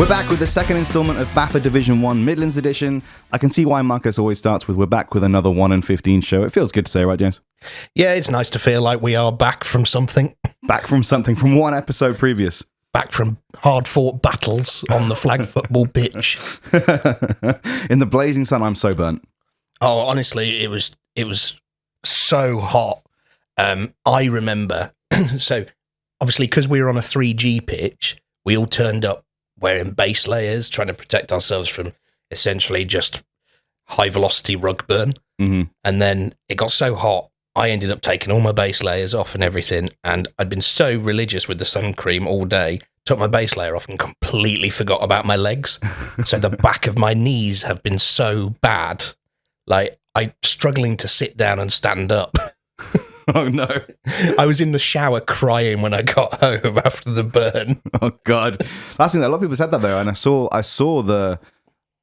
We're back with the second instalment of BAFA Division 1 Midlands Edition. I can see why Marcus always starts with "we're back with another 1 in 15 show." It feels good to say, right, James? Yeah, it's nice to feel like we are back from something. Back from something from one episode previous. Back from hard-fought battles on the flag football pitch. In the blazing sun, I'm so burnt. Oh, honestly, it was so hot. I remember, so obviously because we were on a 3G pitch, we all turned up wearing base layers, trying to protect ourselves from essentially just high-velocity rug burn. Mm-hmm. And then it got so hot, I ended up taking all my base layers off and everything, and I'd been so religious with the sun cream all day, took my base layer off and completely forgot about my legs. So the back of my knees have been so bad, like I'm struggling to sit down and stand up. Oh no. I was in the shower crying when I got home after the burn. Oh god. Last thing, a lot of people said that though, and I saw the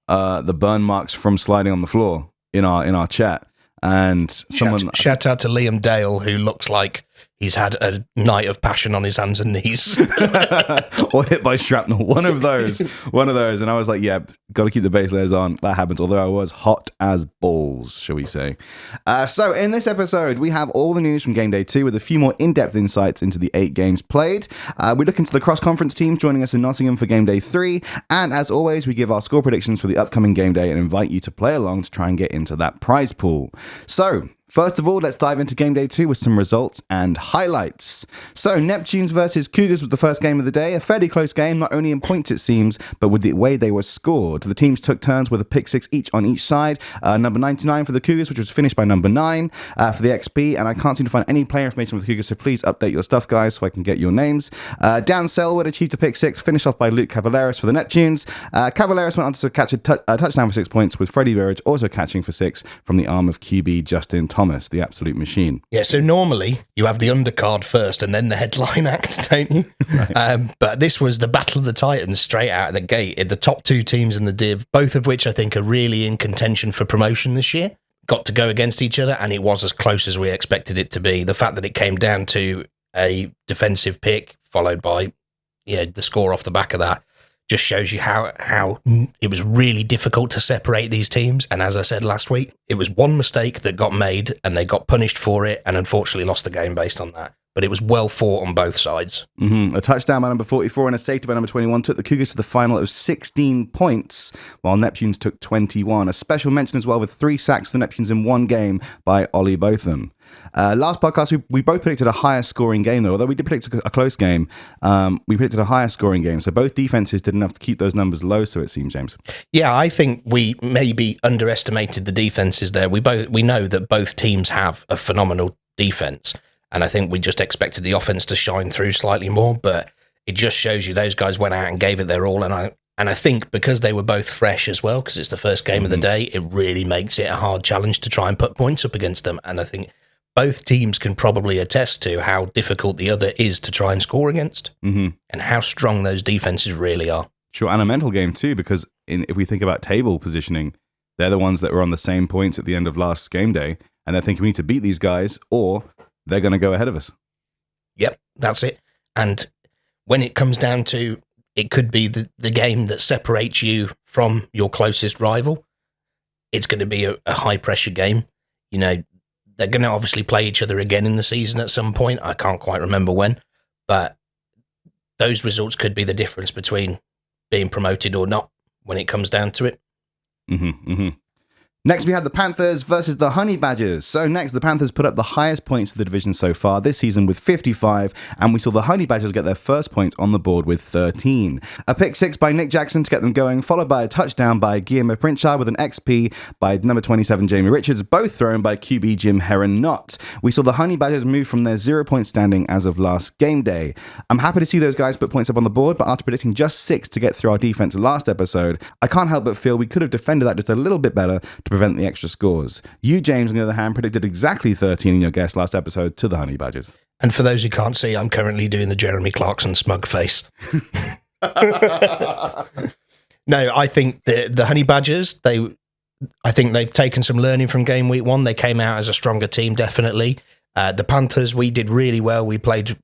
burn marks from sliding on the floor in our chat. And someone shout out to Liam Dale, who looks like he's had a night of passion on his hands and knees. Or hit by shrapnel. One of those. And I was like, yeah, got to keep the base layers on. That happens. Although I was hot as balls, shall we say. So in this episode, we have all the news from Game Day 2 with a few more in-depth insights into the 8 games played. We look into the cross-conference teams joining us in Nottingham for Game Day 3. And as always, we give our score predictions for the upcoming game day and invite you to play along to try and get into that prize pool. So, first of all, let's dive into Game Day 2 with some results and highlights. So, Neptunes versus Cougars was the first game of the day. A fairly close game, not only in points it seems, but with the way they were scored. The teams took turns with a pick 6 each on each side. Number 99 for the Cougars, which was finished by number 9 for the XP. And I can't seem to find any player information for the Cougars, so please update your stuff, guys, so I can get your names. Dan Selwood achieved a pick 6, finished off by Luke Cavaleris for the Neptunes. Cavaleris went on to catch a touchdown for 6 points, with Freddie Burridge also catching for 6 from the arm of QB Justin Thomas, the absolute machine. Yeah, so normally you have the undercard first and then the headline act, don't you? Right. But this was the Battle of the Titans straight out of the gate. The top 2 teams in the div, both of which I think are really in contention for promotion this year, got to go against each other, and it was as close as we expected it to be. The fact that it came down to a defensive pick followed by the score off the back of that just shows you how it was really difficult to separate these teams. And as I said last week, it was one mistake that got made and they got punished for it and unfortunately lost the game based on that. But it was well fought on both sides. Mm-hmm. A touchdown by number 44 and a safety by number 21 took the Cougars to the final of 16 points, while Neptunes took 21. A special mention as well with 3 sacks for the Neptunes in one game by Ollie Botham. Last podcast, we both predicted a higher scoring game, though. Although we did predict a close game, we predicted a higher scoring game. So both defenses did enough to keep those numbers low, so it seems, James. Yeah, I think we maybe underestimated the defenses there. We know that both teams have a phenomenal defense, and I think we just expected the offense to shine through slightly more. But it just shows you those guys went out and gave it their all, and I think because they were both fresh as well, because it's the first game of the day, it really makes it a hard challenge to try and put points up against them. And I think both teams can probably attest to how difficult the other is to try and score against, and how strong those defenses really are. Sure, and a mental game too, because if we think about table positioning, they're the ones that were on the same points at the end of last game day, and they're thinking we need to beat these guys or they're going to go ahead of us. Yep, that's it. And when it comes down to, it could be the game that separates you from your closest rival, it's going to be a high-pressure game. You know, they're going to obviously play each other again in the season at some point. I can't quite remember when, but those results could be the difference between being promoted or not when it comes down to it. Next, we had the Panthers versus the HBadgers. So next, the Panthers put up the highest points of the division so far this season with 55, and we saw the HBadgers get their first point on the board with 13. A pick 6 by Nick Jackson to get them going, followed by a touchdown by Guillermo Princhard with an XP by number 27 Jamie Richards, both thrown by QB Jim Heron-Knott. We saw the HBadgers move from their 0-point standing as of last game day. I'm happy to see those guys put points up on the board, but after predicting just 6 to get through our defense last episode, I can't help but feel we could have defended that just a little bit better to prevent the extra scores. You, James, on the other hand, predicted exactly 13 in your guess last episode to the HBadgers. And for those who can't see, I'm currently doing the Jeremy Clarkson smug face. No, I think the HBadgers, I think they've taken some learning from game week 1. They came out as a stronger team, definitely. The Panthers, we did really well. We played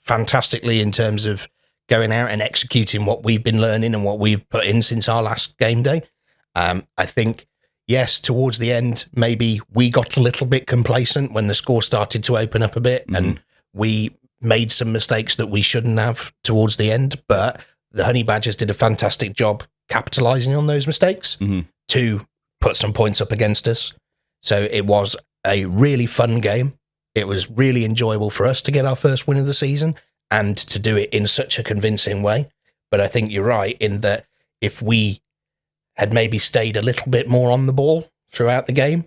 fantastically in terms of going out and executing what we've been learning and what we've put in since our last game day. I think, yes, towards the end, maybe we got a little bit complacent when the score started to open up a bit, and we made some mistakes that we shouldn't have towards the end. But the Honey Badgers did a fantastic job capitalising on those mistakes to put some points up against us. So it was a really fun game. It was really enjoyable for us to get our first win of the season and to do it in such a convincing way. But I think you're right in that if we had maybe stayed a little bit more on the ball throughout the game,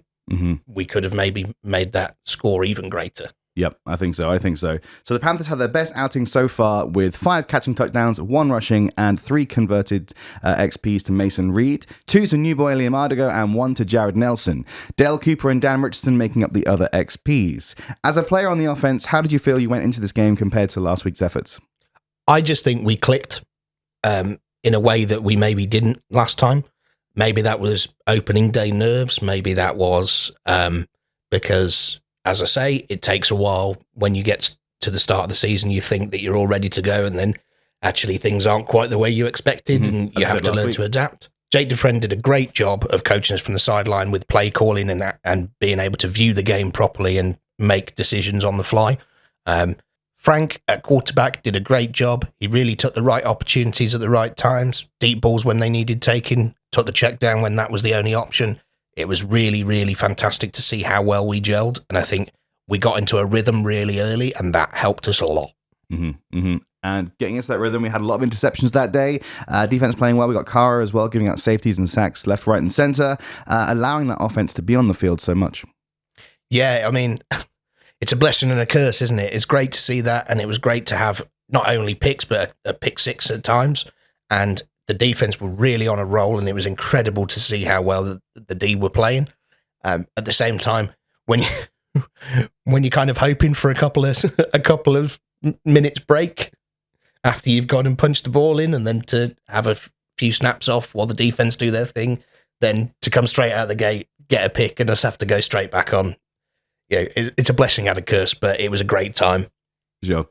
we could have maybe made that score even greater. Yep, I think so. So the Panthers had their best outing so far with 5 catching touchdowns, 1 rushing, and 3 converted XPs to Mason Reed, 2 to new boy Liam Ardigo, and 1 to Jared Nelson. Dale Cooper and Dan Richardson making up the other XPs. As a player on the offense, how did you feel you went into this game compared to last week's efforts? I just think we clicked in a way that we maybe didn't last time. Maybe that was opening day nerves. Maybe that was because, as I say, it takes a while when you get to the start of the season. You think that you're all ready to go, and then actually things aren't quite the way you expected, and you have to learn to adapt. Jake Dufresne did a great job of coaching us from the sideline with play calling and being able to view the game properly and make decisions on the fly. Frank at quarterback did a great job. He really took the right opportunities at the right times, deep balls when they needed taking, took the check down when that was the only option. It was really, really fantastic to see how well we gelled. And I think we got into a rhythm really early, and that helped us a lot. And getting into that rhythm, we had a lot of interceptions that day. Defense playing well. We got Kara as well, giving out safeties and sacks left, right, and center, allowing that offense to be on the field so much. Yeah, I mean, it's a blessing and a curse, isn't it? It's great to see that, and it was great to have not only picks, but a pick six at times. And the defense were really on a roll, and it was incredible to see how well the D were playing. At the same time, when you're kind of hoping for a couple of minutes break after you've gone and punched the ball in, and then to have a few snaps off while the defense do their thing, then to come straight out of the gate, get a pick, and us have to go straight back on. Yeah, it's a blessing and a curse, but it was a great time. Sure.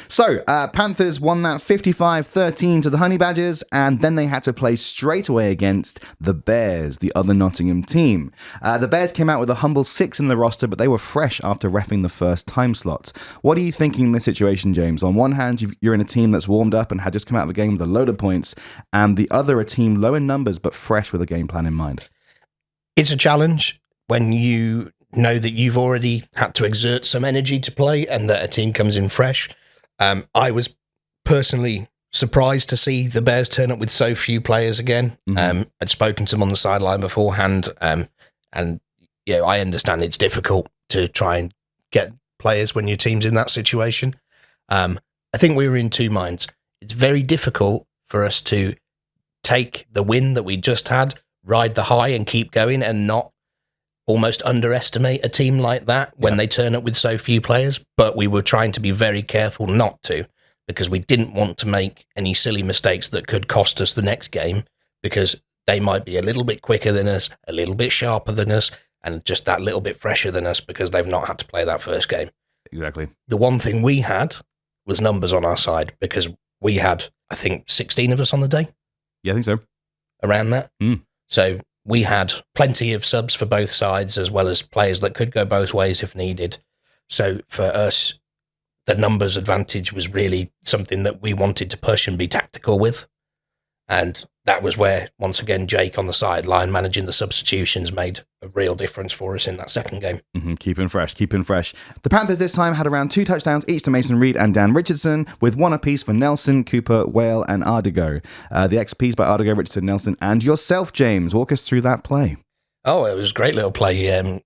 So, Panthers won that 55-13 to the Honey Badgers, and then they had to play straight away against the Bears, the other Nottingham team. The Bears came out with a humble 6 in the roster, but they were fresh after reffing the first time slot. What are you thinking in this situation, James? On one hand, you're in a team that's warmed up and had just come out of a game with a load of points, and the other a team low in numbers but fresh with a game plan in mind. It's a challenge when you know that you've already had to exert some energy to play and that a team comes in fresh. I was personally surprised to see the Bears turn up with so few players again. I'd spoken to them on the sideline beforehand, and I understand it's difficult to try and get players when your team's in that situation. I think we were in two minds. It's very difficult for us to take the win that we just had, ride the high and keep going, and not almost underestimate a team like that when they turn up with so few players. But we were trying to be very careful not to, because we didn't want to make any silly mistakes that could cost us the next game, because they might be a little bit quicker than us, a little bit sharper than us, and just that little bit fresher than us because they've not had to play that first game. Exactly. The one thing we had was numbers on our side, because we had, I think, 16 of us on the day. Yeah, I think so. Around that. So we had plenty of subs for both sides, as well as players that could go both ways if needed. So for us, the numbers advantage was really something that we wanted to push and be tactical with. And that was where, once again, Jake on the sideline managing the substitutions made a real difference for us in that second game. Keeping fresh. The Panthers this time had around 2 touchdowns each to Mason Reed and Dan Richardson, with 1 apiece for Nelson, Cooper, Whale, and Ardigo. The XPs by Ardigo, Richardson, Nelson, and yourself, James. Walk us through that play. Oh, it was a great little play.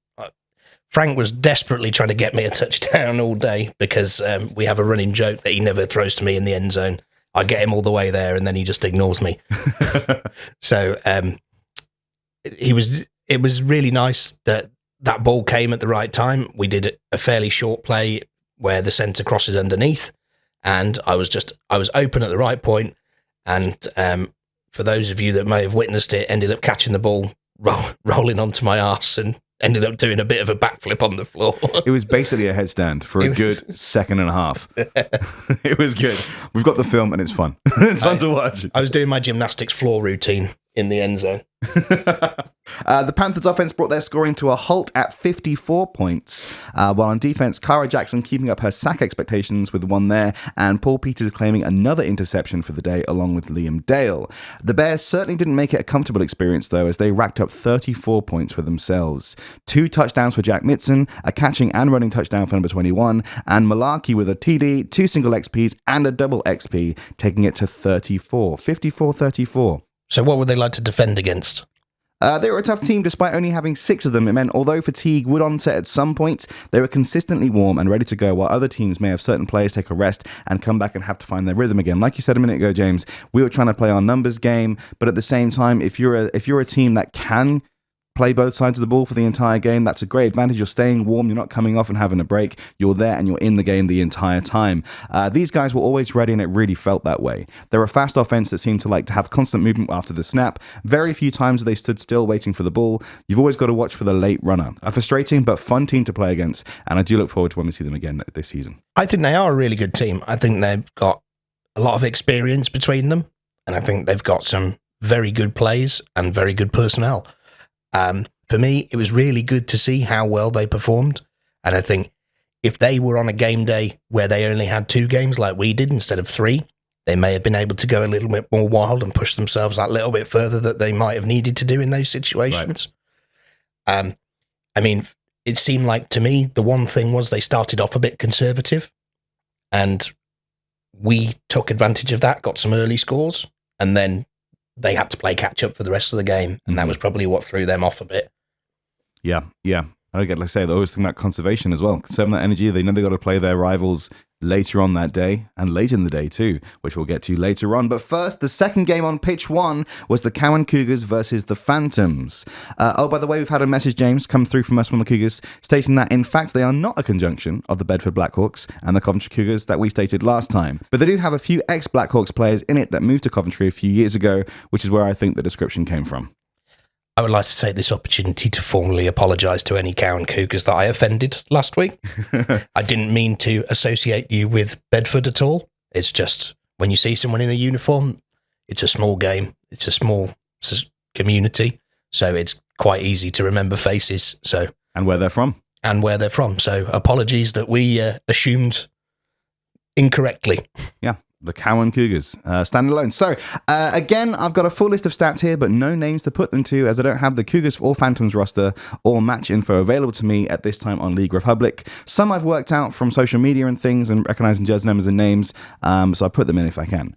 Frank was desperately trying to get me a touchdown all day, because we have a running joke that he never throws to me in the end zone. I get him all the way there, and then he just ignores me. So it was really nice that ball came at the right time. We did a fairly short play where the centre crosses underneath, and I was open at the right point. And for those of you that may have witnessed it, ended up catching the ball, rolling onto my arse and ended up doing a bit of a backflip on the floor. It was basically a headstand for a good second and a half. It was good. We've got the film and it's fun. It's fun to watch. I was doing my gymnastics floor routine in the end zone. The Panthers offense brought their scoring to a halt at 54 points, while on defense, Cara Jackson keeping up her sack expectations with one there, and Paul Peters claiming another interception for the day along with Liam Dale. The Bears certainly didn't make it a comfortable experience though, as they racked up 34 points for themselves. 2 touchdowns for Jack Mitson, a catching and running touchdown for number 21, and Malarkey with a TD, 2 single XPs and a double XP, taking it to 54-34. So what would they like to defend against? They were a tough team despite only having 6 of them. It meant although fatigue would onset at some points, they were consistently warm and ready to go, while other teams may have certain players take a rest and come back and have to find their rhythm again. Like you said a minute ago, James, we were trying to play our numbers game, but at the same time, if you're a team that can play both sides of the ball for the entire game, that's a great advantage. You're staying warm, you're not coming off and having a break, you're there and you're in the game the entire time. These guys were always ready and it really felt that way. They're a fast offense that seemed to like to have constant movement after the snap. Very few times they stood still waiting for the ball. You've always got to watch for the late runner. A frustrating but fun team to play against, and I do look forward to when we see them again this season. I think they are a really good team. I think they've got a lot of experience between them, and I think they've got some very good plays and very good personnel. For me, it was really good to see how well they performed. And I think if they were on a game day where they only had 2 games like we did instead of 3, they may have been able to go a little bit more wild and push themselves that little bit further that they might have needed to do in those situations. Right. I mean, it seemed like to me, the one thing was they started off a bit conservative and we took advantage of that, got some early scores, and then they had to play catch up for the rest of the game. And that was probably what threw them off a bit. Yeah. I get, like I say, they always think about conservation as well. Conserving that energy. They know they got to play their rivals later on that day and late in the day too, which we'll get to later on. But first, the second game on pitch 1 was the Cowen Cougars versus the Phantoms. By the way, we've had a message, James, come through from us from the Cougars stating that, in fact, they are not a conjunction of the Bedford Blackhawks and the Coventry Cougars that we stated last time. But they do have a few ex-Blackhawks players in it that moved to Coventry a few years ago, which is where I think the description came from. I would like to take this opportunity to formally apologise to any Cowen Cougars that I offended last week. I didn't mean to associate you with Bedford at all. It's just when you see someone in a uniform, it's a small game. It's a small community. So it's quite easy to remember faces. And where they're from. So apologies that we assumed incorrectly. Yeah. The Cowen Cougars, stand alone. So, again, I've got a full list of stats here, but no names to put them to, as I don't have the Cougars or Phantoms roster or match info available to me at this time on League Republic. Some I've worked out from social media and things and recognizing jersey numbers and names, so I put them in if I can.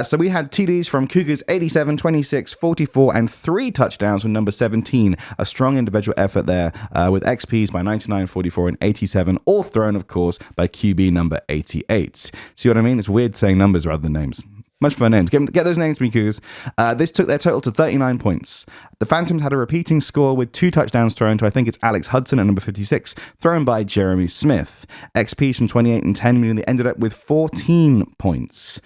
So we had TDs from Cougars 87, 26, 44, and 3 touchdowns from number 17. A strong individual effort there, with XPs by 99, 44, and 87, all thrown, of course, by QB number 88. See what I mean? It's weird saying numbers rather than names. Much fun names. Get those names to me, Cougars. This took their total to 39 points. The Phantoms had a repeating score with 2 touchdowns thrown to, I think it's Alex Hudson at number 56, thrown by Jeremy Smith. XPs from 28 and 10, meaning they ended up with 14 points.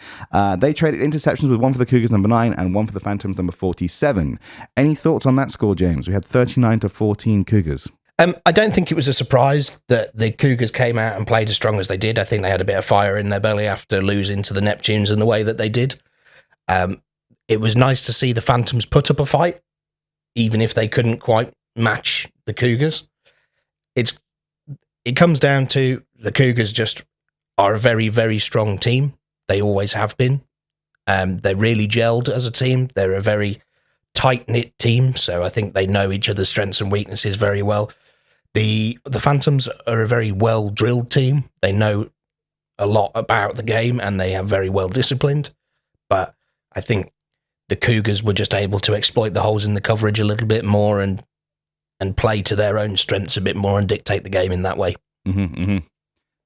They traded interceptions with 1 for the Cougars, number 9, and 1 for the Phantoms, number 47. Any thoughts on that score, James? We had 39-14 Cougars. I don't think it was a surprise that the Cougars came out and played as strong as they did. I think they had a bit of fire in their belly after losing to the Neptunes in the way that they did. It was nice to see the Phantoms put up a fight, even if they couldn't quite match the Cougars. It comes down to the Cougars just are a very, very strong team. They always have been. They're really gelled as a team. They're a very tight-knit team, so I think they know each other's strengths and weaknesses very well. The Phantoms are a very well-drilled team. They know a lot about the game and they are very well-disciplined. But I think the Cougars were just able to exploit the holes in the coverage a little bit more and play to their own strengths a bit more and dictate the game in that way.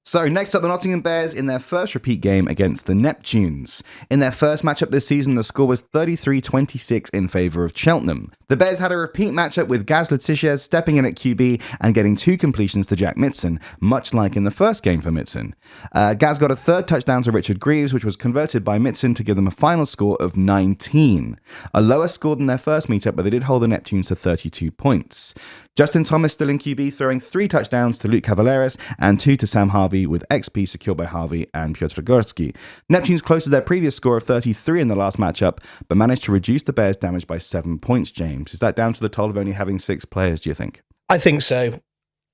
So next up, the Nottingham Bears in their first repeat game against the Neptunes. In their first matchup this season, the score was 33-26 in favour of Cheltenham. The The Bears had a repeat matchup with Gaz Letitia stepping in at QB and getting 2 completions to Jack Mitson, much like in the first game for Mitson. Gaz got a third touchdown to Richard Greaves, which was converted by Mitson to give them a final score of 19. A lower score than their first meetup, but they did hold the Neptunes to 32 points. Justin Thomas still in QB, throwing 3 touchdowns to Luke Cavaleras and 2 to Sam Harvey, with XP secured by Harvey and Piotr Gorski. Neptunes close to their previous score of 33 in the last matchup, but managed to reduce the Bears' damage by 7 points, James. Is that down to the toll of only having 6 players, do you think? I think so.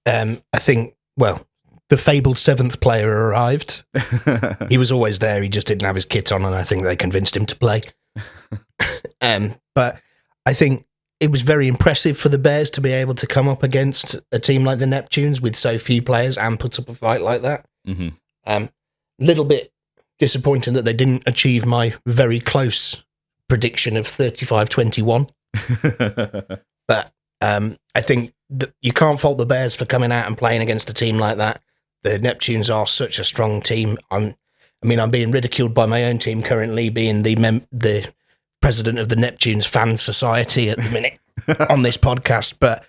I think, well, the fabled 7th player arrived. He was always there, he just didn't have his kit on, and I think they convinced him to play. But I think it was very impressive for the Bears to be able to come up against a team like the Neptunes with so few players and put up a fight like that. A little bit disappointing that they didn't achieve my very close prediction of 35-21. But I think that you can't fault the Bears for coming out and playing against a team like that. The Neptunes are such a strong team. I'm being ridiculed by my own team currently, being the president of the Neptunes Fan Society at the minute on this podcast. But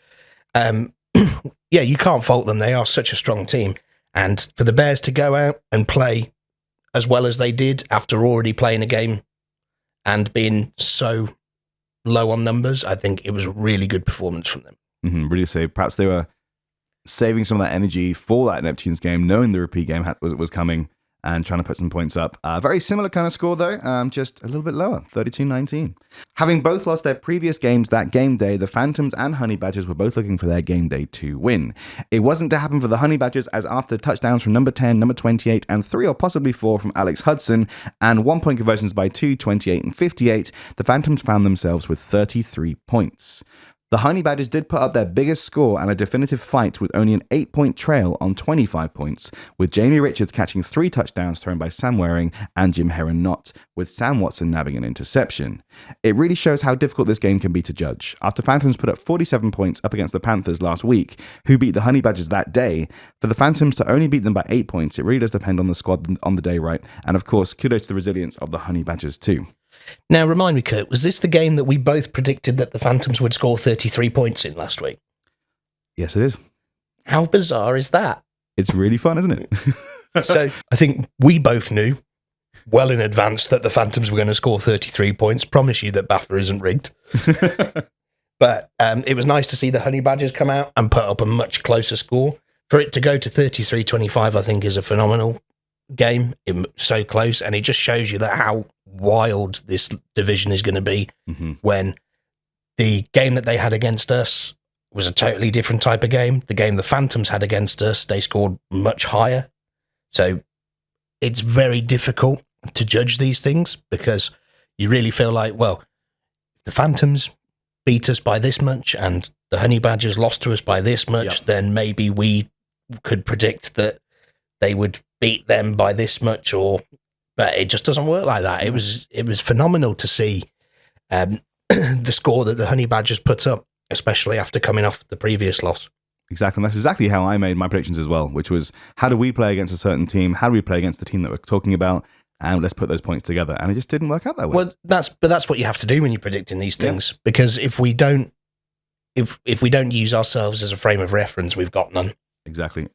yeah, you can't fault them. They are such a strong team. And for the Bears to go out and play as well as they did after already playing a game and being so low on numbers, I think it was a really good performance from them. Really say, perhaps they were saving some of that energy for that Neptunes game, knowing the repeat game was coming and trying to put some points up. Very similar kind of score, though, just a little bit lower, 32-19. Having both lost their previous games that game day, the Phantoms and Honey Badgers were both looking for their game day 2 win. It wasn't to happen for the Honey Badgers, as after touchdowns from number 10, number 28, and 3 or possibly 4 from Alex Hudson, and 1-point conversions by 2, 28, and 58, the Phantoms found themselves with 33 points. The Honey Badgers did put up their biggest score and a definitive fight with only an 8-point trail on 25 points, with Jamie Richards catching 3 touchdowns thrown by Sam Waring and Jim Heron-Knott, with Sam Watson nabbing an interception. It really shows how difficult this game can be to judge. After Phantoms put up 47 points up against the Panthers last week, who beat the Honey Badgers that day, for the Phantoms to only beat them by 8 points, it really does depend on the squad on the day, right? And of course, kudos to the resilience of the Honey Badgers too. Now, remind me, Kirk, was this the game that we both predicted that the Phantoms would score 33 points in last week? Yes, it is. How bizarre is that? It's really fun, isn't it? So I think we both knew well in advance that the Phantoms were going to score 33 points. Promise you that BAFA isn't rigged. But it was nice to see the Honey Badgers come out and put up a much closer score. For it to go to 33-25, I think, is a phenomenal game. It's so close, and it just shows you that how wild this division is going to be when the game that they had against us was a totally different type of game. The game the Phantoms had against us, they scored much higher. So it's very difficult to judge these things because you really feel like, well, if the Phantoms beat us by this much and the Honey Badgers lost to us by this much, then maybe we could predict that they would beat them by this much, but it just doesn't work like that. It was phenomenal to see the score that the Honey Badgers put up, especially after coming off the previous loss. Exactly. And that's exactly how I made my predictions as well, which was how do we play against a certain team? How do we play against the team that we're talking about? And let's put those points together. And it just didn't work out that way. Well, that's what you have to do when you're predicting these things, because if we don't use ourselves as a frame of reference, we've got none. Exactly.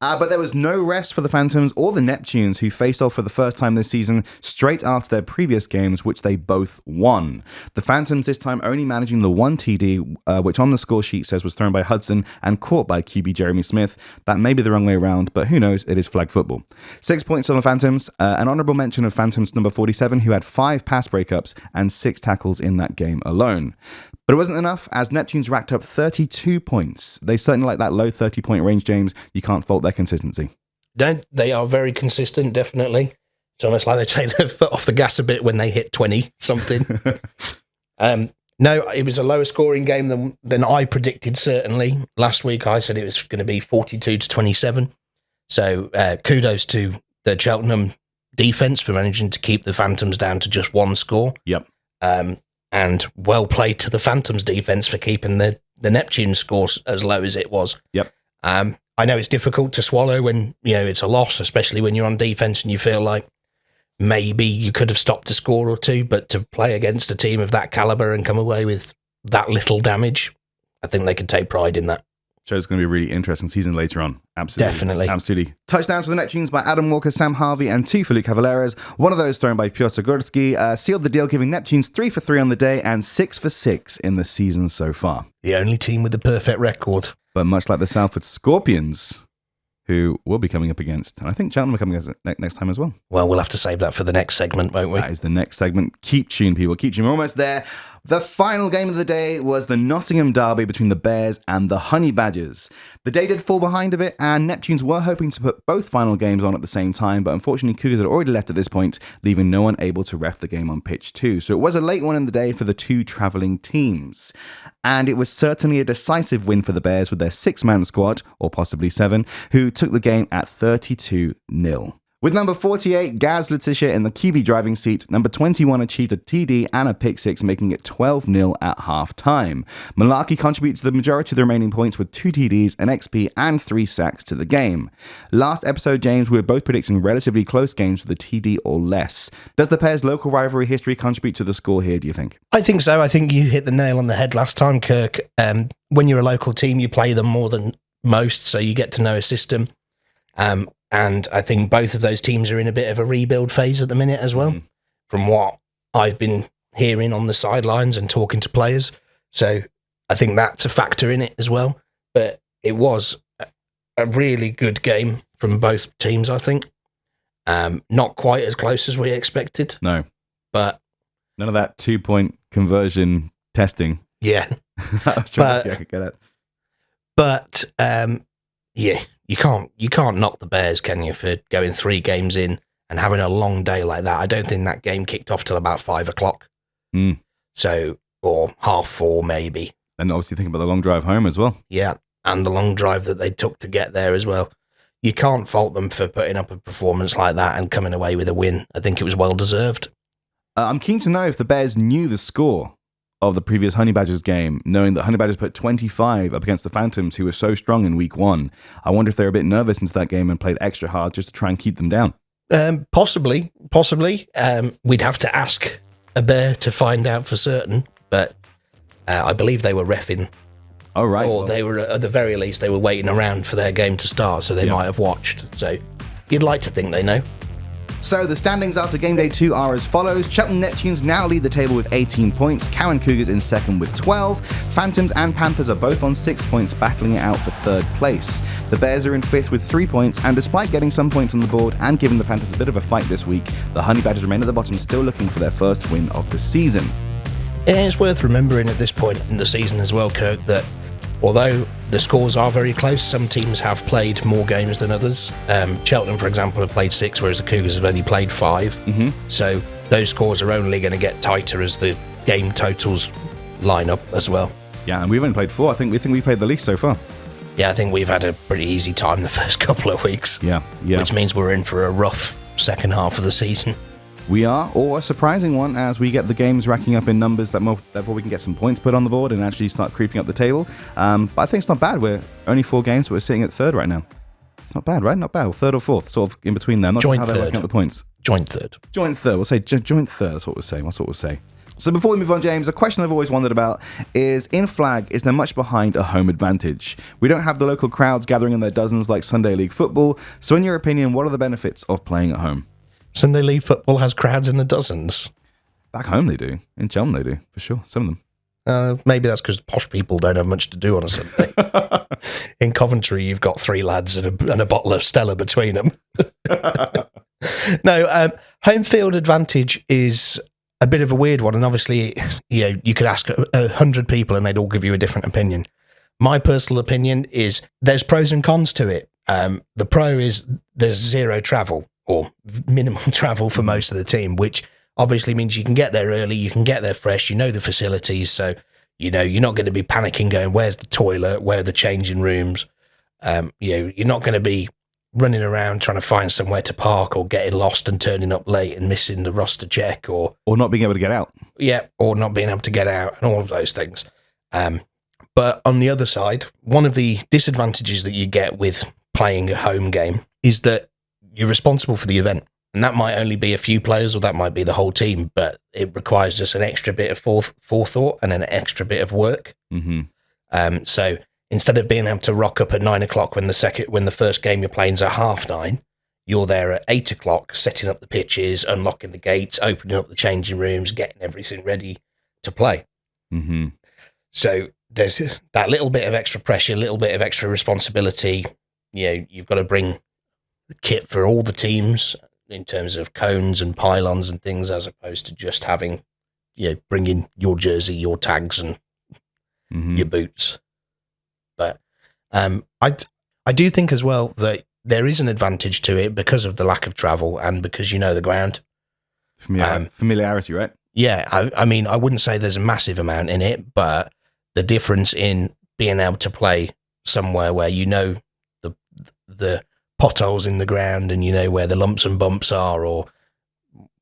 But there was no rest for the Phantoms or the Neptunes, who faced off for the first time this season straight after their previous games, which they both won. The Phantoms this time only managing the 1 TD, which on the score sheet says was thrown by Hudson and caught by QB Jeremy Smith. That may be the wrong way around, but who knows? It is flag football. 6 points on the Phantoms. An honourable mention of Phantoms number 47, who had 5 pass breakups and 6 tackles in that game alone. But it wasn't enough, as Neptunes racked up 32 points. They certainly like that low 30-point range, James. You can't fault their consistency. They are very consistent, definitely. It's almost like they take their foot off the gas a bit when they hit 20-something. No, it was a lower scoring game than I predicted, certainly. Last week, I said it was going to be 42-27. So kudos to the Cheltenham defence for managing to keep the Phantoms down to just 1 score. Yep. And well played to the Phantoms defence for keeping the Neptune score as low as it was. Yep. I know it's difficult to swallow when it's a loss, especially when you're on defence and you feel like maybe you could have stopped a score or two, but to play against a team of that calibre and come away with that little damage, I think they can take pride in that. So it's going to be a really interesting season later on. Absolutely. Definitely. Absolutely. Touchdowns for the Neptunes by Adam Walker, Sam Harvey, and 2 for Luke Cavalleros. One of those thrown by Piotr Górski sealed the deal, giving Neptunes 3 for 3 on the day and 6 for 6 in the season so far. The only team with the perfect record. But much like the Salford Scorpions, who we'll be coming up against, and I think Cheltenham are coming against next time as well. Well, we'll have to save that for the next segment, won't we? That is the next segment. Keep tuned, people. Keep tuned. We're almost there. The final game of the day was the Nottingham derby between the Bears and the HBadgers. The day did fall behind a bit, and Neptunes were hoping to put both final games on at the same time, but unfortunately Cougars had already left at this point, leaving no one able to ref the game on pitch 2. So it was a late one in the day for the two travelling teams. And it was certainly a decisive win for the Bears with their 6-man squad, or possibly 7, who took the game at 32-0. With number 48, Gaz Letitia in the QB driving seat, number 21 achieved a TD and a pick 6, making it 12-0 at half-time. Malarkey contributed to the majority of the remaining points with 2 TDs, an XP, and 3 sacks to the game. Last episode, James, we were both predicting relatively close games with a TD or less. Does the pair's local rivalry history contribute to the score here, do you think? I think so. I think you hit the nail on the head last time, Kirk. When you're a local team, you play them more than most, so you get to know a system. And I think both of those teams are in a bit of a rebuild phase at the minute as well, from what I've been hearing on the sidelines and talking to players. So I think that's a factor in it as well. But it was a really good game from both teams, I think. Not quite as close as we expected. No. But none of that 2-point conversion testing. Yeah. I was trying to get it. But yeah, you can't knock the Bears, can you, for going 3 games in and having a long day like that. I don't think that game kicked off till about 5 o'clock. So, or 3:30 maybe. And obviously think about the long drive home as well. Yeah, and the long drive that they took to get there as well. You can't fault them for putting up a performance like that and coming away with a win. I think it was well deserved. I'm keen to know if the Bears knew the score of the previous HBadgers game, knowing that HBadgers put 25 up against the Phantoms, who were so strong in week 1. I wonder if they were a bit nervous into that game and played extra hard just to try and keep them down. Possibly. We'd have to ask a Bear to find out for certain, but I believe they were reffing. Oh, right. Or they were, at the very least, they were waiting around for their game to start, so they might have watched. So you'd like to think they know. So the standings after game day 2 are as follows. Cheltenham Neptunes now lead the table with 18 points. Cowen Cougars in second with 12. Phantoms and Panthers are both on 6 points, battling it out for third place. The Bears are in fifth with 3 points, and despite getting some points on the board and giving the Panthers a bit of a fight this week, the HBadgers remain at the bottom, still looking for their first win of the season. It's worth remembering at this point in the season as well, Kirk, that although the scores are very close, some teams have played more games than others. Cheltenham, for example, have played 6, whereas the Cougars have only played 5. So those scores are only going to get tighter as the game totals line up as well. Yeah, and we've only played 4. I think we've played the least so far. Yeah, I think we've had a pretty easy time the first couple of weeks. Yeah. Which means we're in for a rough second half of the season. We are, or a surprising one, as we get the games racking up in numbers therefore we can get some points put on the board and actually start creeping up the table. But I think it's not bad. We're only 4 games, but we're sitting at third right now. It's not bad, right? Not bad. Or third or fourth, sort of in between there. Not sure how they're working out the points. Joint third. We'll say joint third. That's what we're saying. So before we move on, James, a question I've always wondered about is, in flag, is there much behind a home advantage? We don't have the local crowds gathering in their dozens like Sunday League football. So in your opinion, what are the benefits of playing at home? Sunday League football has crowds in the dozens. Back home they do. In Cheltenham they do, for sure. Some of them. Maybe that's because posh people don't have much to do on a Sunday. In Coventry, you've got 3 lads and a bottle of Stella between them. No, home field advantage is a bit of a weird one. And obviously, you could ask 100 people and they'd all give you a different opinion. My personal opinion is there's pros and cons to it. The pro is there's 0 travel, or minimal travel for most of the team, which obviously means you can get there early, you can get there fresh, you know the facilities, so you're not going to be panicking going, where's the toilet, where are the changing rooms? You're not going to be running around trying to find somewhere to park or getting lost and turning up late and missing the roster check or not being able to get out. Yeah, or not being able to get out and all of those things. But on the other side, one of the disadvantages that you get with playing a home game is that you're responsible for the event. And that might only be a few players or that might be the whole team, but it requires just an extra bit of forethought and an extra bit of work. Mm-hmm. So instead of being able to rock up at 9 o'clock when the first game you're playing is at 9:30, you're there at 8 o'clock, setting up the pitches, unlocking the gates, opening up the changing rooms, getting everything ready to play. Mm-hmm. So there's that little bit of extra pressure, a little bit of extra responsibility. You've got to bring the kit for all the teams in terms of cones and pylons and things, as opposed to just having, bringing your jersey, your tags, and your boots. But I do think as well that there is an advantage to it because of the lack of travel and because you know the ground. Familiarity, right? Yeah, I mean, I wouldn't say there's a massive amount in it, but the difference in being able to play somewhere where you know the potholes in the ground and you know where the lumps and bumps are or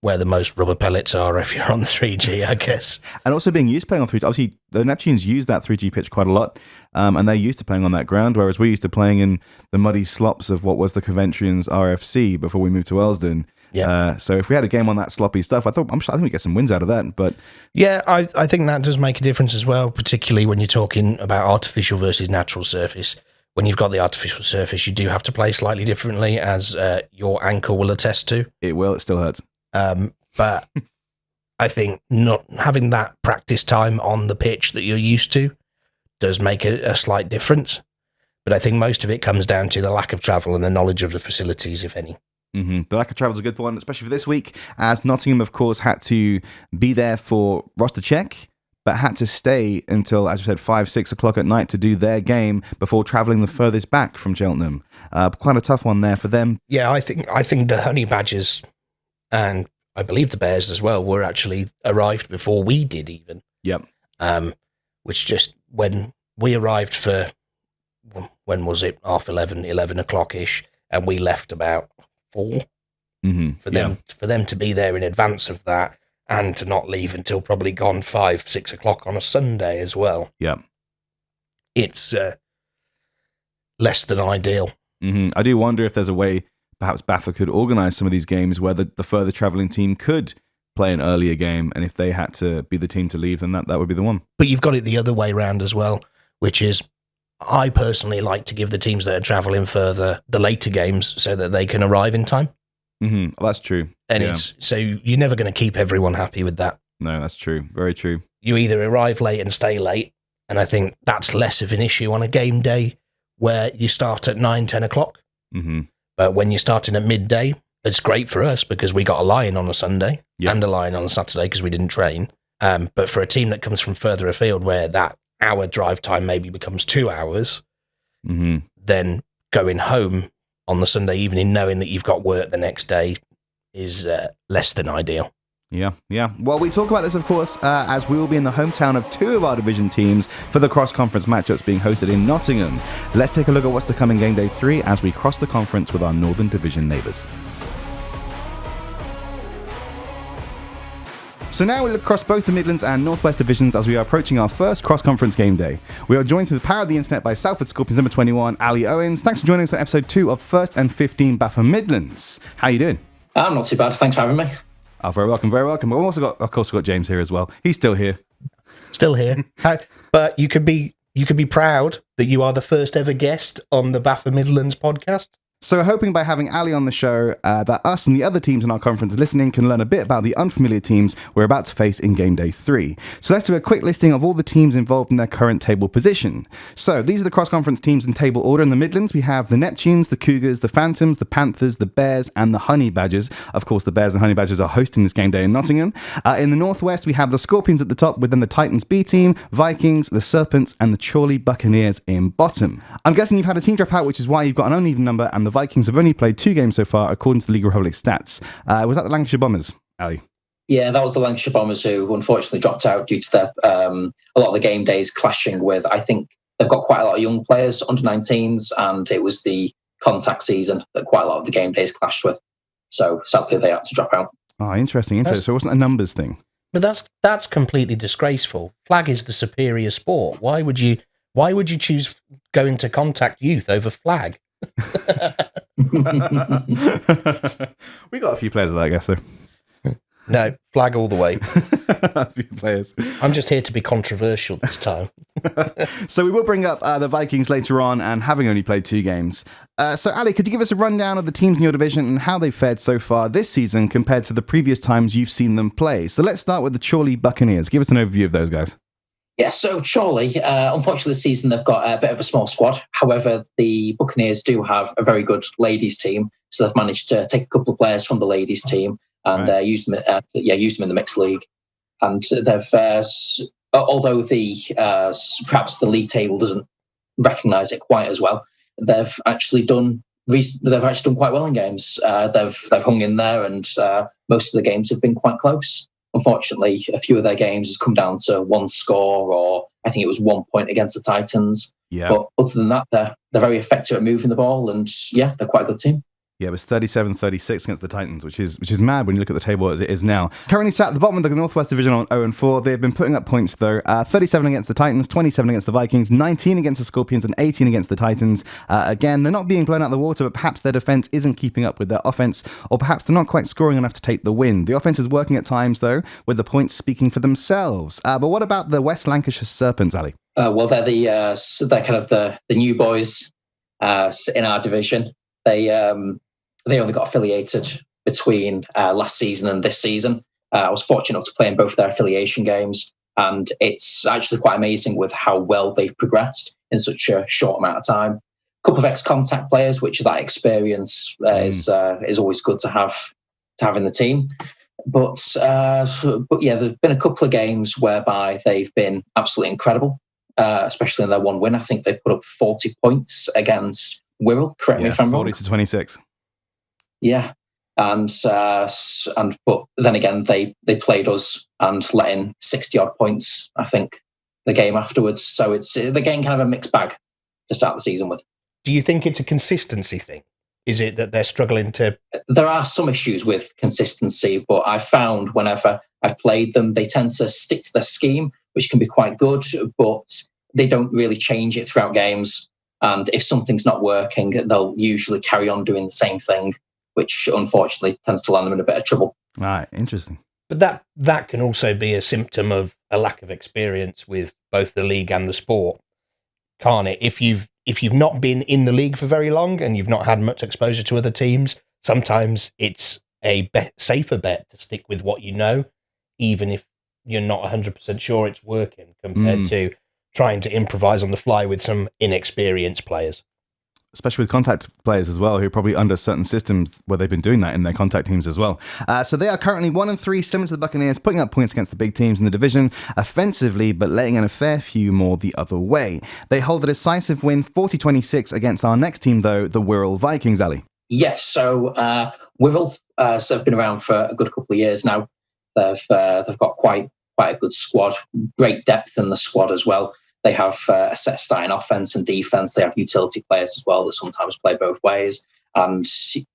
where the most rubber pellets are if you're on 3G, I guess. And also being used to playing on 3G. Obviously, the Neptunes use that 3G pitch quite a lot, and they're used to playing on that ground, whereas we're used to playing in the muddy slops of what was the Coventryans RFC before we moved to Wellesden. Yeah. So if we had a game on that sloppy stuff, I think we'd get some wins out of that. But yeah, I think that does make a difference as well, particularly when you're talking about artificial versus natural surface. When you've got the artificial surface, you do have to play slightly differently, as your ankle will attest to. It will. It still hurts. But I think not having that practice time on the pitch that you're used to does make a slight difference. But I think most of it comes down to the lack of travel and the knowledge of the facilities, if any. Mm-hmm. The lack of travel is a good one, especially for this week, as Nottingham, of course, had to be there for roster check, but had to stay until, as you said, 5-6 o'clock at night to do their game before travelling the furthest back from Cheltenham. Quite a tough one there for them. Yeah, I think the HBadgers and I believe the Bears as well were actually arrived before we did even. Yep. Which just when we arrived for, when was it? 11 o'clock-ish, and we left about 4 for them to be there in advance of that and to not leave until probably gone 5-6 o'clock on a Sunday as well. Yeah, it's less than ideal. I do wonder if there's a way perhaps BAFA could organise some of these games where the further travelling team could play an earlier game, and if they had to be the team to leave, then that would be the one. But you've got it the other way around as well, which is I personally like to give the teams that are travelling further the later games so that they can arrive in time. Well, that's true. And so you're never going to keep everyone happy with that. No, that's true. Very true. You either arrive late and stay late, and I think that's less of an issue on a game day where you start at 9-10 o'clock. But when you're starting at midday, it's great for us because we got a lie-in on a Sunday and a lie-in on a Saturday because we didn't train. But for a team that comes from further afield where that hour drive time maybe becomes 2 hours, then going home on the Sunday evening knowing that you've got work the next day is less than ideal. Yeah. Well, we talk about this, of course, as we will be in the hometown of 2 of our division teams for the cross-conference matchups being hosted in Nottingham. Let's take a look at what's to come in Game Day 3 as we cross the conference with our Northern Division neighbours. So now we look across both the Midlands and Northwest divisions as we are approaching our first cross-conference game day. We are joined through the power of the internet by Salford Scorpions number 21, Ali Owens. Thanks for joining us on episode 2 of 1st and 15 BAFA Midlands. How you doing? I'm not too bad. Thanks for having me. Oh, very welcome, very welcome. We've also got James here as well. He's still here. Still here. But you could be proud that you are the first ever guest on the BAFA Midlands podcast. So we're hoping by having Ali on the show that us and the other teams in our conference listening can learn a bit about the unfamiliar teams we're about to face in Game Day 3. So let's do a quick listing of all the teams involved in their current table position. So these are the cross-conference teams in table order. In the Midlands, we have the Neptunes, the Cougars, the Phantoms, the Panthers, the Bears, and the HBadgers. Of course, the Bears and HBadgers are hosting this game day in Nottingham. In the Northwest, we have the Scorpions at the top, with then the Titans B team, Vikings, the Serpents, and the Chorley Buccaneers in bottom. I'm guessing you've had a team drop out, which is why you've got an uneven number, and the Vikings have only played 2 games so far, according to the League Republic stats. Was that the Lancashire Bombers, Ali? Yeah, that was the Lancashire Bombers who unfortunately dropped out due to their, a lot of the game days clashing with, I think they've got quite a lot of young players, under 19s, and it was the contact season that quite a lot of the game days clashed with. So sadly, they had to drop out. Oh, interesting. So it wasn't a numbers thing. But that's completely disgraceful. Flag is the superior sport. Why would you choose going to contact youth over flag? We got a few players of that, I guess, though. No, flag all the way. A few players. I'm just here to be controversial this time. So we will bring up the Vikings later on, and having only played 2 games. So Ali, could you give us a rundown of the teams in your division and how they've fared so far this season compared to the previous times you've seen them play? So let's start with the Chorley Buccaneers. Give us an overview of those guys. Yeah, so Chorley, unfortunately this season they've got a bit of a small squad. However, the Buccaneers do have a very good ladies team, so they've managed to take a couple of players from the ladies team and use them in the mixed league. And they've, although the perhaps the league table doesn't recognise it quite as well, they've actually done quite well in games. They've hung in there, and most of the games have been quite close. Unfortunately, a few of their games has come down to one score, or I think it was 1 point against the Titans. Yeah. But other than that, they're very effective at moving the ball, and yeah, they're quite a good team. Yeah, it was 37-36 against the Titans, which is mad when you look at the table as it is now. Currently sat at the bottom of the Northwest Division on 0-4. They've been putting up points, though. 37 against the Titans, 27 against the Vikings, 19 against the Scorpions, and 18 against the Titans. Again, they're not being blown out of the water, but perhaps their defense isn't keeping up with their offense, or perhaps they're not quite scoring enough to take the win. The offense is working at times, though, with the points speaking for themselves. But what about the West Lancashire Serpents, Ali? Well, they're they're kind of the new boys in our division. They only got affiliated between last season and this season. I was fortunate enough to play in both their affiliation games, and it's actually quite amazing with how well they've progressed in such a short amount of time. A couple of ex-contact players, which that experience is always good to have in the team. But yeah, there's been a couple of games whereby they've been absolutely incredible, especially in their one win. I think they put up 40 points against Wirral. Correct me if I'm wrong. 40-26. Yeah, and but then again, they played us and let in 60-odd points, I think, the game afterwards. So it's they're getting kind of a mixed bag to start the season with. Do you think it's a consistency thing? Is it that they're struggling to... There are some issues with consistency, but I've found whenever I've played them, they tend to stick to their scheme, which can be quite good, but they don't really change it throughout games. And if something's not working, they'll usually carry on doing the same thing, which unfortunately tends to land them in a bit of trouble. Right, interesting. But that can also be a symptom of a lack of experience with both the league and the sport, can't it? If you've not been in the league for very long and you've not had much exposure to other teams, sometimes it's a safer bet to stick with what you know, even if you're not 100% sure it's working, compared to trying to improvise on the fly with some inexperienced players. Especially with contact players as well, who are probably under certain systems where they've been doing that in their contact teams as well. So they are currently 1-3, similar to the Buccaneers, putting up points against the big teams in the division offensively, but letting in a fair few more the other way. They hold a decisive win, 40-26, against our next team, though, the Wirral Vikings, Ali. Yes, so Wirral have been around for a good couple of years now. They've got quite a good squad, great depth in the squad as well. They have a set starting offense and defense. They have utility players as well that sometimes play both ways. And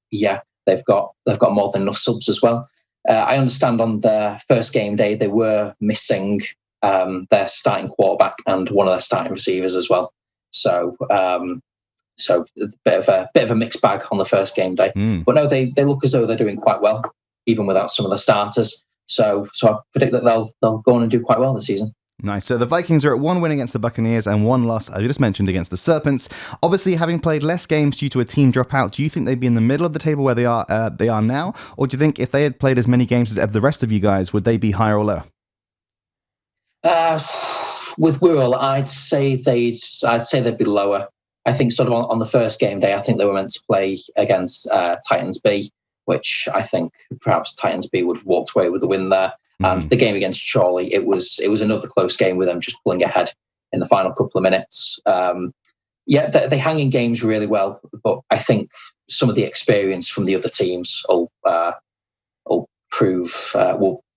yeah, they've got more than enough subs as well. I understand on their first game day they were missing their starting quarterback and one of their starting receivers as well. So a bit of a mixed bag on the first game day. But no, they look as though they're doing quite well, even without some of the starters. So I predict that they'll go on and do quite well this season. Nice. So the Vikings are at 1 win against the Buccaneers and 1 loss, as you just mentioned, against the Serpents. Obviously, having played less games due to a team dropout, do you think they'd be in the middle of the table where they are now? Or do you think if they had played as many games as the rest of you guys, would they be higher or lower? With Wirral, I'd say they'd be lower. I think sort of on the first game day, I think they were meant to play against Titans B, which I think perhaps Titans B would have walked away with the win there. And the game against Chorley, it was another close game with them just pulling ahead in the final couple of minutes. They hang in games really well, but I think some of the experience from the other teams will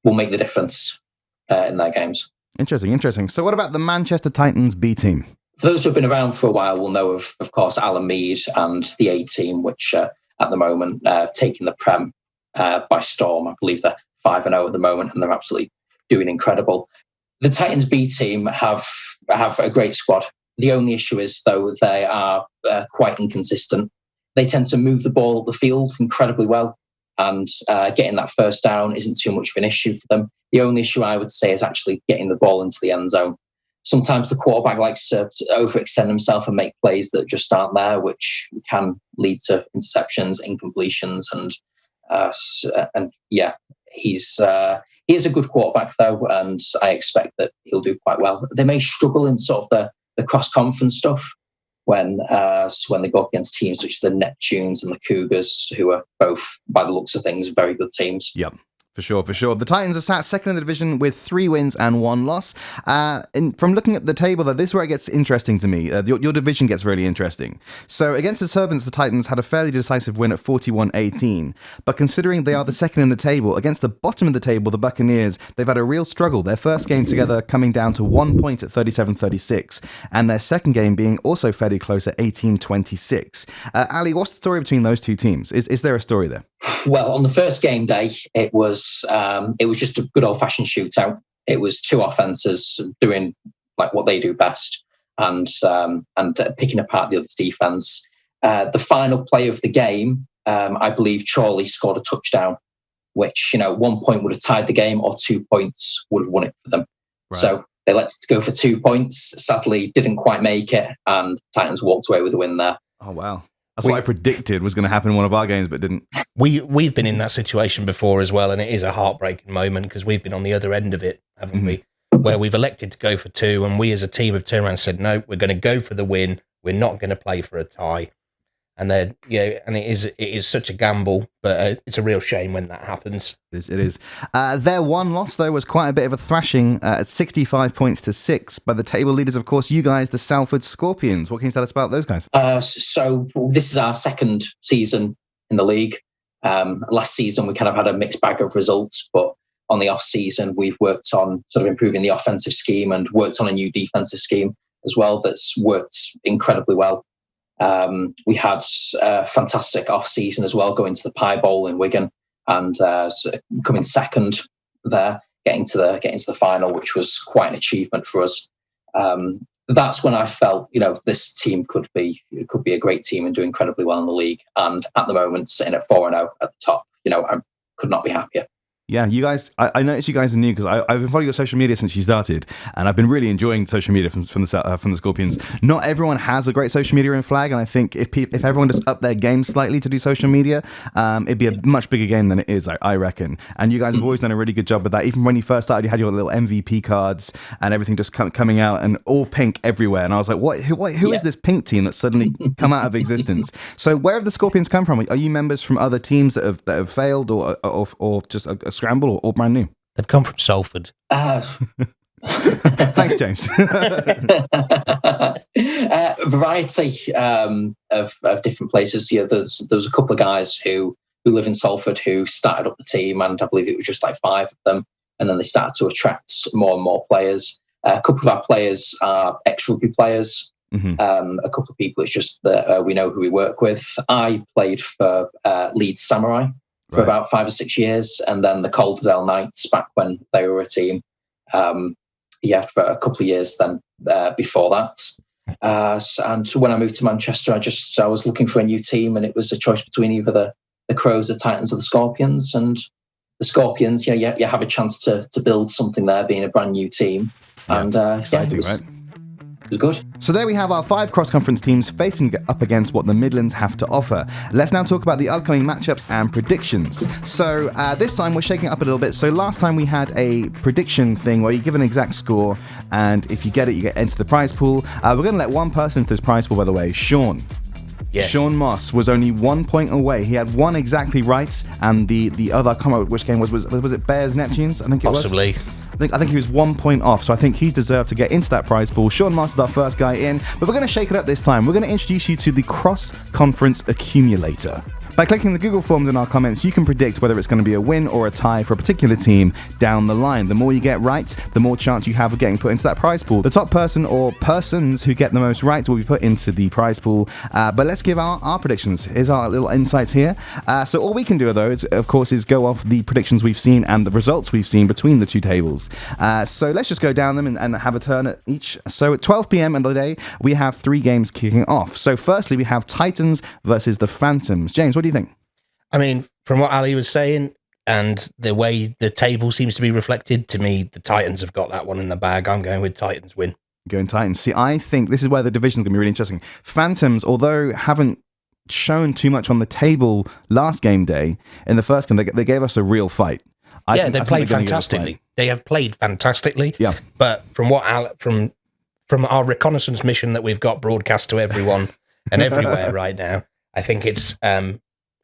make the difference in their games. Interesting. So what about the Manchester Titans B team? Those who have been around for a while will know of course, Alan Mead and the A team, which at the moment taking the Prem by storm. I believe they're 5-0 at the moment, and they're absolutely doing incredible. The Titans B team have a great squad. The only issue is, though, they are quite inconsistent. They tend to move the ball up the field incredibly well, and getting that first down isn't too much of an issue for them. The only issue I would say is actually getting the ball into the end zone. Sometimes the quarterback likes to overextend himself and make plays that just aren't there, which can lead to interceptions, incompletions, and he is a good quarterback though, and I expect that he'll do quite well. They may struggle in sort of the cross-conference stuff when they go up against teams such as the Neptunes and the Cougars, who are both, by the looks of things, very good teams. Yep. For sure. The Titans are sat second in the division with 3 wins and 1 loss. From looking at the table, though, this is where it gets interesting to me. Your division gets really interesting. So against the Serpents, the Titans had a fairly decisive win at 41-18. But considering they are the second in the table, against the bottom of the table, the Buccaneers, they've had a real struggle. Their first game together coming down to 1 point at 37-36. And their second game being also fairly close at 18-26. Ali, what's the story between those two teams? Is there a story there? Well, on the first game day, it was just a good old-fashioned shootout. It was 2 offenses doing like what they do best, and picking apart the other's defense. The final play of the game, I believe Charlie scored a touchdown, which 1 point would have tied the game, or 2 points would have won it for them. Right. So they let it go for 2 points. Sadly, didn't quite make it, and Titans walked away with the win there. Oh wow. That's what I predicted was going to happen in one of our games, but didn't. We've been in that situation before as well, and it is a heartbreaking moment because we've been on the other end of it, haven't we? Where we've elected to go for 2, and we as a team have turned around and said, no, we're going to go for the win. We're not going to play for a tie. And then, and it is such a gamble, but it's a real shame when that happens. It is. Their 1 loss, though, was quite a bit of a thrashing at 65 points to 6 by the table leaders, of course, you guys, the Salford Scorpions. What can you tell us about those guys? So this is our second season in the league. Last season, we kind of had a mixed bag of results, but on the off season, we've worked on sort of improving the offensive scheme and worked on a new defensive scheme as well that's worked incredibly well. We had a fantastic off season as well, going to the Pie Bowl in Wigan and coming second there, getting to the final, which was quite an achievement for us. That's when I felt, this team could be a great team and do incredibly well in the league. And at the moment, sitting at 4-0 at the top, I could not be happier. Yeah, you guys, I noticed you guys are new because I've been following your social media since you started, and I've been really enjoying social media from the Scorpions. Not everyone has a great social media in Flag, and I think if everyone just upped their game slightly to do social media, it'd be a much bigger game than it is, I reckon. And you guys have always done a really good job with that. Even when you first started, you had your little MVP cards and everything just coming out and all pink everywhere. And I was like, who is this pink team that's suddenly come out of existence? So where have the Scorpions come from? Are you members from other teams that have failed or just a scramble or brand new? They've come from Salford. Thanks, James. Variety of different places. Yeah, there's a couple of guys who live in Salford who started up the team, and I believe it was just like 5 of them, and then they started to attract more and more players. A couple of our players are ex-rugby players. A couple of people, it's just that we know who we work with. I played for Leeds Samurai for about 5 or 6 years, and then the Calderdale Knights back when they were a team. For a couple of years then before that. And when I moved to Manchester, I was looking for a new team, and it was a choice between either the Crows, the Titans, or the Scorpions. And the Scorpions, you have a chance to build something there, being a brand new team. Yeah, and exciting, right? It was good. So there we have our 5 cross-conference teams facing up against what the Midlands have to offer. Let's now talk about the upcoming matchups and predictions. So this time we're shaking it up a little bit. So last time we had a prediction thing where you give an exact score, and if you get it, you get into the prize pool. We're going to let one person into this prize pool, by the way, Sean. Yeah. Sean Moss was only 1 point away. He had 1 exactly right, and the other, I can't remember which game was it Bears Neptunes? I think it was. Possibly. I think he was 1 point off, so I think he's deserved to get into that prize pool. Sean Moss is our first guy in, but we're going to shake it up this time. We're going to introduce you to the Cross-Conference Accumulator. By clicking the Google Forms in our comments, you can predict whether it's going to be a win or a tie for a particular team down the line. The more you get right, the more chance you have of getting put into that prize pool. The top person or persons who get the most right will be put into the prize pool. But let's give our predictions. Here's our little insights here. So all we can do, though, of course, is go off the predictions we've seen and the results we've seen between the two tables. So let's just go down them and have a turn at each. So at 12 p.m. on the day, we have 3 games kicking off. So firstly, we have Titans versus the Phantoms. James, what do you think? I mean, from what Ali was saying and the way the table seems to be reflected, to me, the Titans have got that one in the bag. I'm going with Titans win. Going Titans. See, I think this is where the division's going to be really interesting. Phantoms, although haven't shown too much on the table last game day, in the first game, they gave us a real fight. They played fantastically. They have played fantastically. Yeah. But from what from our reconnaissance mission that we've got broadcast to everyone and everywhere right now, I think it's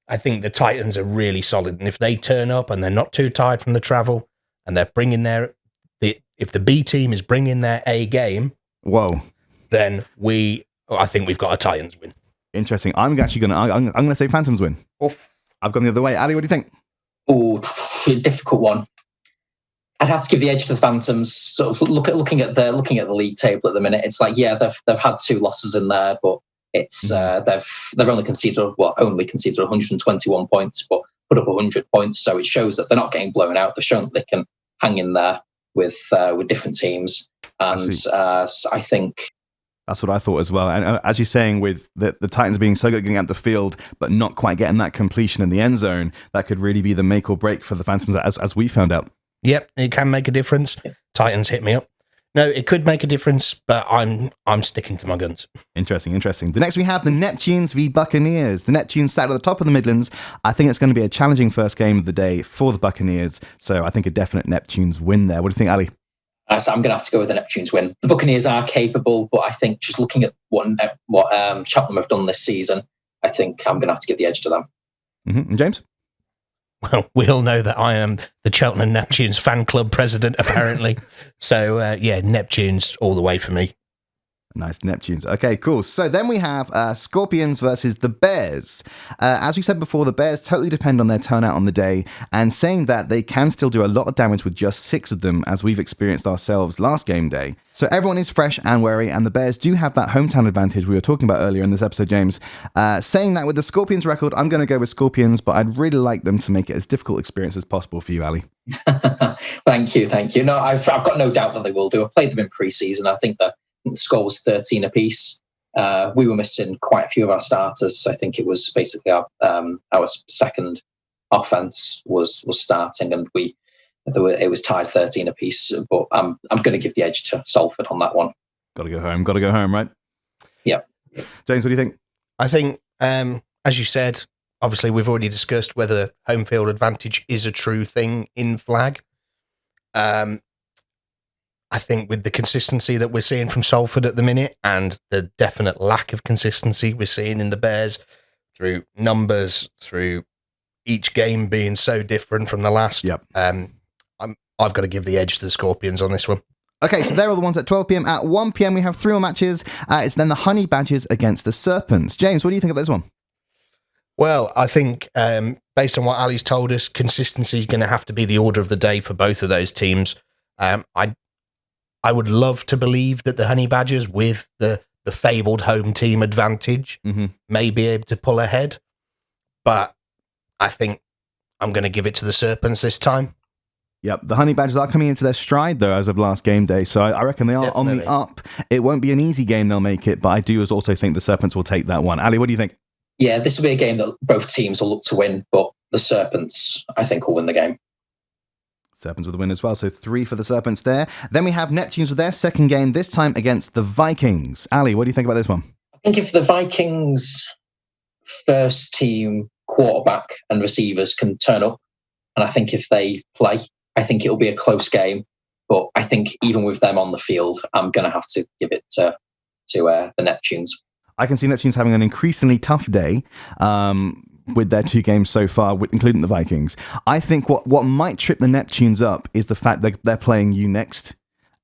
I think the Titans are really solid, and if they turn up and they're not too tired from the travel, and they're bringing if the B team is bringing their A game, then I think we've got a Titans win. Interesting. I'm going to say Phantoms win. Oof. I've gone the other way. Ali, what do you think? Oh, difficult one. I'd have to give the edge to the Phantoms. Sort of looking at the league table at the minute. It's like, yeah, they've had 2 losses in there, but it's they've only conceded 121 points, but put up 100 points. So it shows that they're not getting blown out. They've shown that they can hang in there with different teams, and I think that's what I thought as well. And as you're saying, with the Titans being so good at getting out the field, but not quite getting that completion in the end zone, that could really be the make or break for the Phantoms, as we found out. Yep, it can make a difference. Yeah. Titans hit me up. No, it could make a difference, but I'm sticking to my guns. Interesting. The next we have the Neptunes v Buccaneers. The Neptunes sat at the top of the Midlands. I think it's going to be a challenging first game of the day for the Buccaneers, so I think a definite Neptunes win there. What do you think, Ali? So I'm going to have to go with the Neptunes win. The Buccaneers are capable, but I think just looking at what Cheltenham have done this season, I think I'm going to have to give the edge to them. Mm-hmm. And James? Well, we all know that I am the Cheltenham Neptunes fan club president, apparently. So, Neptunes all the way for me. Nice, Neptunes. Okay, cool. So then we have Scorpions versus the Bears. As we said before, the Bears totally depend on their turnout on the day, and saying that they can still do a lot of damage with just 6 of them, as we've experienced ourselves last game day. So everyone is fresh and wary, and the Bears do have that hometown advantage we were talking about earlier in this episode, James. Saying that with the Scorpions record, I'm going to go with Scorpions, but I'd really like them to make it as difficult experience as possible for you, Ali. Thank you. No, I've got no doubt that they will do. I played them in pre-season. I think the score was 13 apiece. We were missing quite a few of our starters. I think it was basically our second offense was starting, and it was tied 13 apiece. But I'm going to give the edge to Salford on that one. Got to go home, right? Yeah. James, what do you think? I think, as you said, obviously we've already discussed whether home field advantage is a true thing in flag. I think with the consistency that we're seeing from Salford at the minute, and the definite lack of consistency we're seeing in the Bears through numbers, through each game being so different from the last, I've got to give the edge to the Scorpions on this one. Okay, so they're all the ones at 12 p.m. At 1 p.m, we have 3 more matches. It's then the HBadgers against the Serpents. James, what do you think of this one? Well, I think based on what Ali's told us, consistency is going to have to be the order of the day for both of those teams. I would love to believe that the HBadgers, with the fabled home team advantage, may be able to pull ahead. But I think I'm going to give it to the Serpents this time. Yep, the HBadgers are coming into their stride, though, as of last game day. So I reckon they are definitely on the up. It won't be an easy game, they'll make it. But I do also think the Serpents will take that one. Ali, what do you think? Yeah, this will be a game that both teams will look to win, but the Serpents, I think, will win the game. Serpents with the win as well, so 3 for the Serpents there. Then we have Neptunes with their second game, this time against the Vikings. Ali, what do you think about this one? I think if the Vikings' first team quarterback and receivers can turn up, and I think if they play, I think it'll be a close game. But I think even with them on the field, I'm going to have to give it to the Neptunes. I can see Neptunes having an increasingly tough day. With their 2 games so far, including the Vikings. I think what might trip the Neptunes up is the fact that they're playing you next.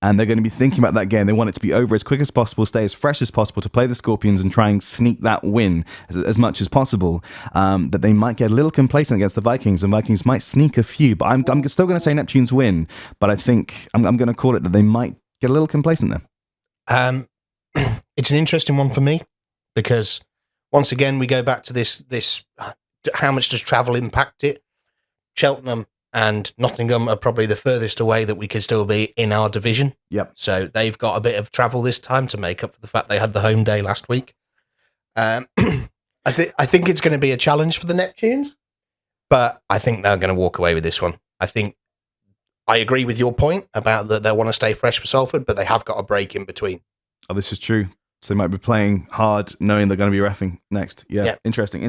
and they're going to be thinking about that game. They want it to be over as quick as possible, stay as fresh as possible to play the Scorpions and try and sneak that win as much as possible. That they might get a little complacent against the Vikings, and Vikings might sneak a few. But I'm still going to say Neptunes win, but I think I'm going to call it that they might get a little complacent there. It's an interesting one for me because once again we go back to this how much does travel impact it? Cheltenham and Nottingham are probably the furthest away that we could still be in our division. Yep. So they've got a bit of travel this time to make up for the fact they had the home day last week. I think it's going to be a challenge for the Neptunes, but I think they're going to walk away with this one. I agree with your point about that they want to stay fresh for Salford, but they have got a break in between. Oh, this is true. So they might be playing hard, knowing they're going to be reffing next. Yeah. Interesting.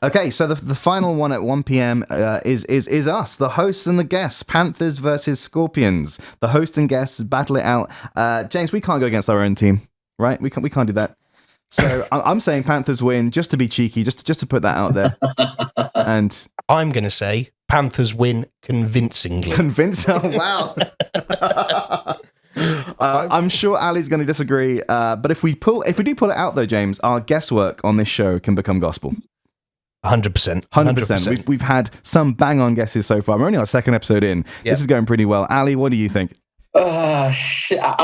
Okay, so the final one at 1 p.m. is us, the hosts and the guests, Panthers versus Scorpions. The host and guests battle it out. James, we can't go against our own team, right? We can't do that. So I'm saying Panthers win, just to be cheeky, just to put that out there. And I'm going to say Panthers win convincingly. Oh, wow. I'm sure Ali's going to disagree, but if we do pull it out though, James, our guesswork on this show can become gospel. 100%. We've had some bang on guesses so far. We're only our second episode in. Yep. This is going pretty well. Ali, what do you think? I'm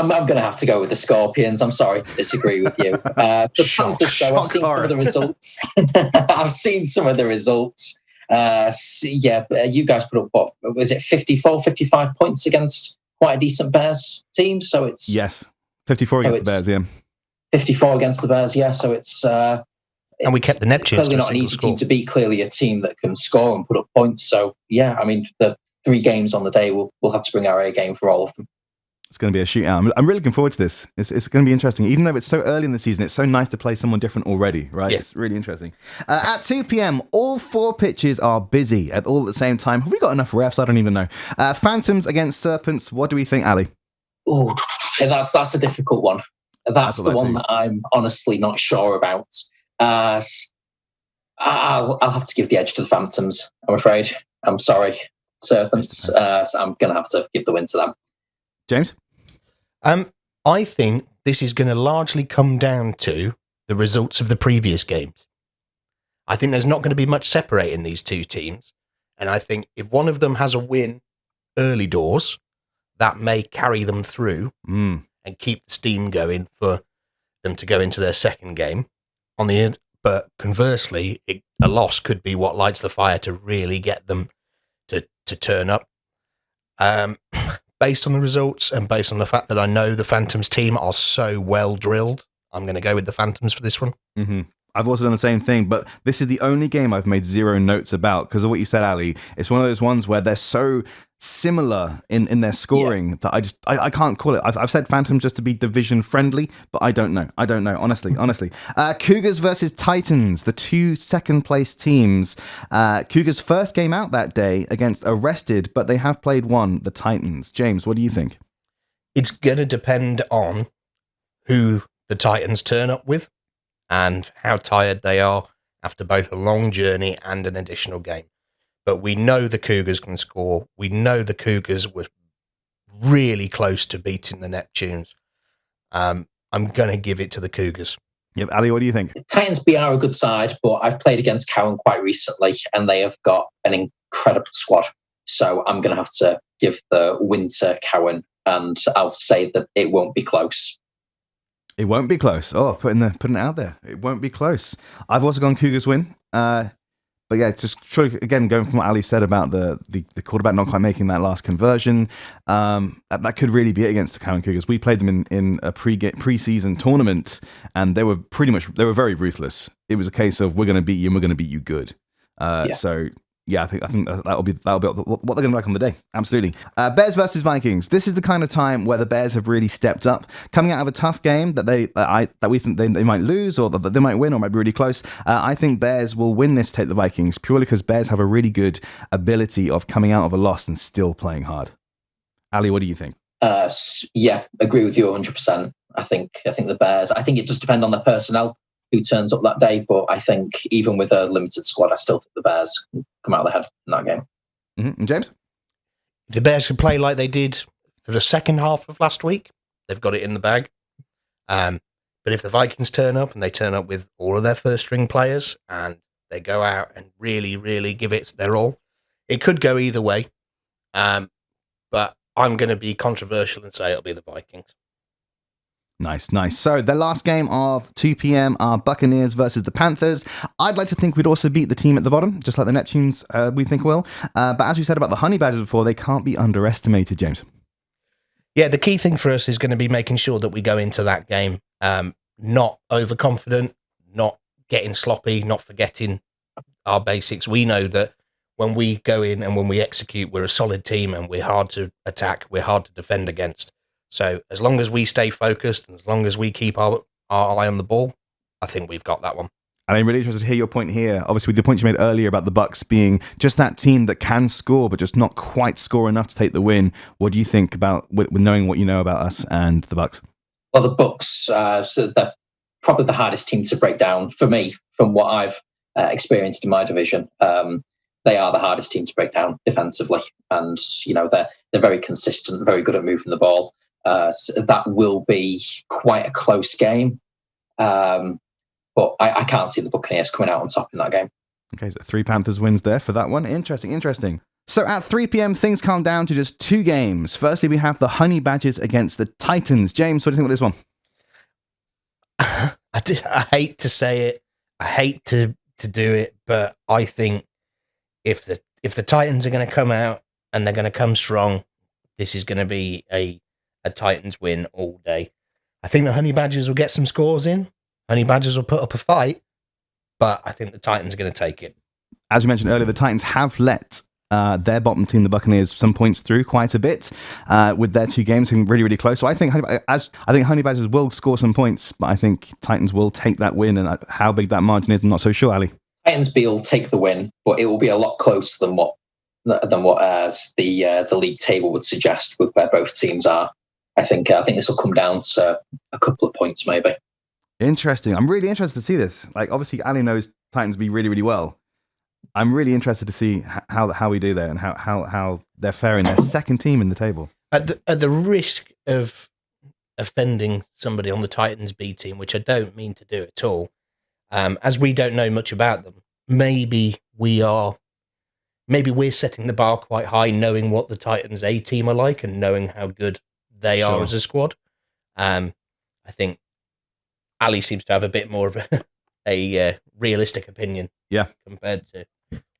going to have to go with the Scorpions. I'm sorry to disagree with you. The Panthers, though, I've seen some of the results. I've seen some of the results. You guys put up, what was it, 54, 55 points against quite a decent Bears team, so it's... Yes, 54 against the Bears, yeah. 54 against the Bears, yeah, so it's... and we kept the Neptunes clearly not an easy team to beat, clearly a team that can score and put up points, so yeah, I mean, the 3 games on the day, we'll have to bring our A game for all of them. It's going to be a shootout. I'm really looking forward to this. It's going to be interesting. Even though it's so early in the season, it's so nice to play someone different already, right? Yeah. It's really interesting. At 2 p.m., all 4 pitches are busy at all at the same time. Have we got enough refs? I don't even know. Phantoms against Serpents. What do we think, Ali? Oh, that's a difficult one. That's the one that I'm honestly not sure about. I'll have to give the edge to the Phantoms, I'm afraid. I'm sorry, Serpents. So I'm going to have to give the win to them. James? I think this is going to largely come down to the results of the previous games. I think there's not going to be much separating these two teams. And I think if one of them has a win early doors, that may carry them through and keep the steam going for them to go into their second game. But conversely, a loss could be what lights the fire to really get them to turn up. Based on the results and based on the fact that I know the Phantoms team are so well drilled, I'm going to go with the Phantoms for this one. Mm-hmm. I've also done the same thing, but this is the only game I've made 0 notes about because of what you said, Ali. It's one of those ones where they're so similar in their scoring that I can't call it. I've said Phantoms just to be division friendly, but I don't know. Honestly. Cougars versus Titans, the 2 second place teams. Cougars' first game out that day against a rested, but they have played one, the Titans. James, what do you think? It's going to depend on who the Titans turn up with and how tired they are after both a long journey and an additional game. But we know the Cougars can score. We know the Cougars were really close to beating the Neptunes. I'm going to give it to the Cougars. Yep, Ali, what do you think? The Titans B are a good side, but I've played against Cowen quite recently, and they have got an incredible squad. So I'm going to have to give the win to Cowen, and I'll say that it won't be close. It won't be close. Oh, putting it out there. It won't be close. I've also gone Cougars win. But yeah, just again, going from what Ali said about the quarterback not quite making that last conversion, that could really be it against the Cowen Cougars. We played them in a pre-season tournament, and they were very ruthless. It was a case of we're going to beat you and we're going to beat you good. So yeah, I think that'll be what they're going to be like on the day. Absolutely. Bears versus Vikings. This is the kind of time where the Bears have really stepped up, coming out of a tough game that we think they might lose or that they might win or might be really close. I think Bears will win this, take the Vikings, purely because Bears have a really good ability of coming out of a loss and still playing hard. Ali, what do you think? Yeah, agree with you 100%. I think the Bears. I think it just depends on the personnel who turns up that day, but I think even with a limited squad, I still think the Bears can come out ahead in that game. Mm-hmm. And James? If the Bears can play like they did for the second half of last week, they've got it in the bag. But if the Vikings turn up and they turn up with all of their first string players and they go out and really, really give it their all, it could go either way. But I'm going to be controversial and say it'll be the Vikings. Nice. So the last game of 2 p.m. are Buccaneers versus the Panthers. I'd like to think we'd also beat the team at the bottom, just like the Neptunes we think will. But as we said about the Honey Badgers before, they can't be underestimated, James. Yeah, the key thing for us is going to be making sure that we go into that game not overconfident, not getting sloppy, not forgetting our basics. We know that when we go in and when we execute, we're a solid team and we're hard to attack, we're hard to defend against. So as long as we stay focused and as long as we keep our eye on the ball, I think we've got that one. And I'm really interested to hear your point here. Obviously, with the point you made earlier about the Bucks being just that team that can score, but just not quite score enough to take the win. What do you think about with knowing what you know about us and the Bucks? Well, the Bucks, so they're probably the hardest team to break down for me, from what I've experienced in my division. They are the hardest team to break down defensively, and they're very consistent, very good at moving the ball. So that will be quite a close game. But I can't see the Buccaneers coming out on top in that game. Okay, so 3 Panthers wins there for that one. Interesting. So at 3 p.m, things come down to just 2 games. Firstly, we have the Honey Badgers against the Titans. James, what do you think about this one? I hate to say it. I hate to do it, but I think if the Titans are going to come out and they're going to come strong, this is going to be a Titans win all day. I think the Honey Badgers will get some scores in. Honey Badgers will put up a fight, but I think the Titans are going to take it. As you mentioned earlier, the Titans have let their bottom team, the Buccaneers, some points through quite a bit with their 2 games being really, really close. So I think Honey Badgers will score some points, but I think Titans will take that win. And how big that margin is, I'm not so sure, Ali. Titans B will take the win, but it will be a lot closer than what the league table would suggest with where both teams are. I think this will come down to a couple of points, maybe. Interesting. I'm really interested to see this. Like, obviously, Ali knows Titans B really, really well. I'm really interested to see how we do there and how they're faring. Their second team in the table. At the risk of offending somebody on the Titans B team, which I don't mean to do at all, as we don't know much about them, maybe we're setting the bar quite high, knowing what the Titans A team are like and knowing how good they are as a squad. I think Ali seems to have a bit more of a realistic opinion, compared to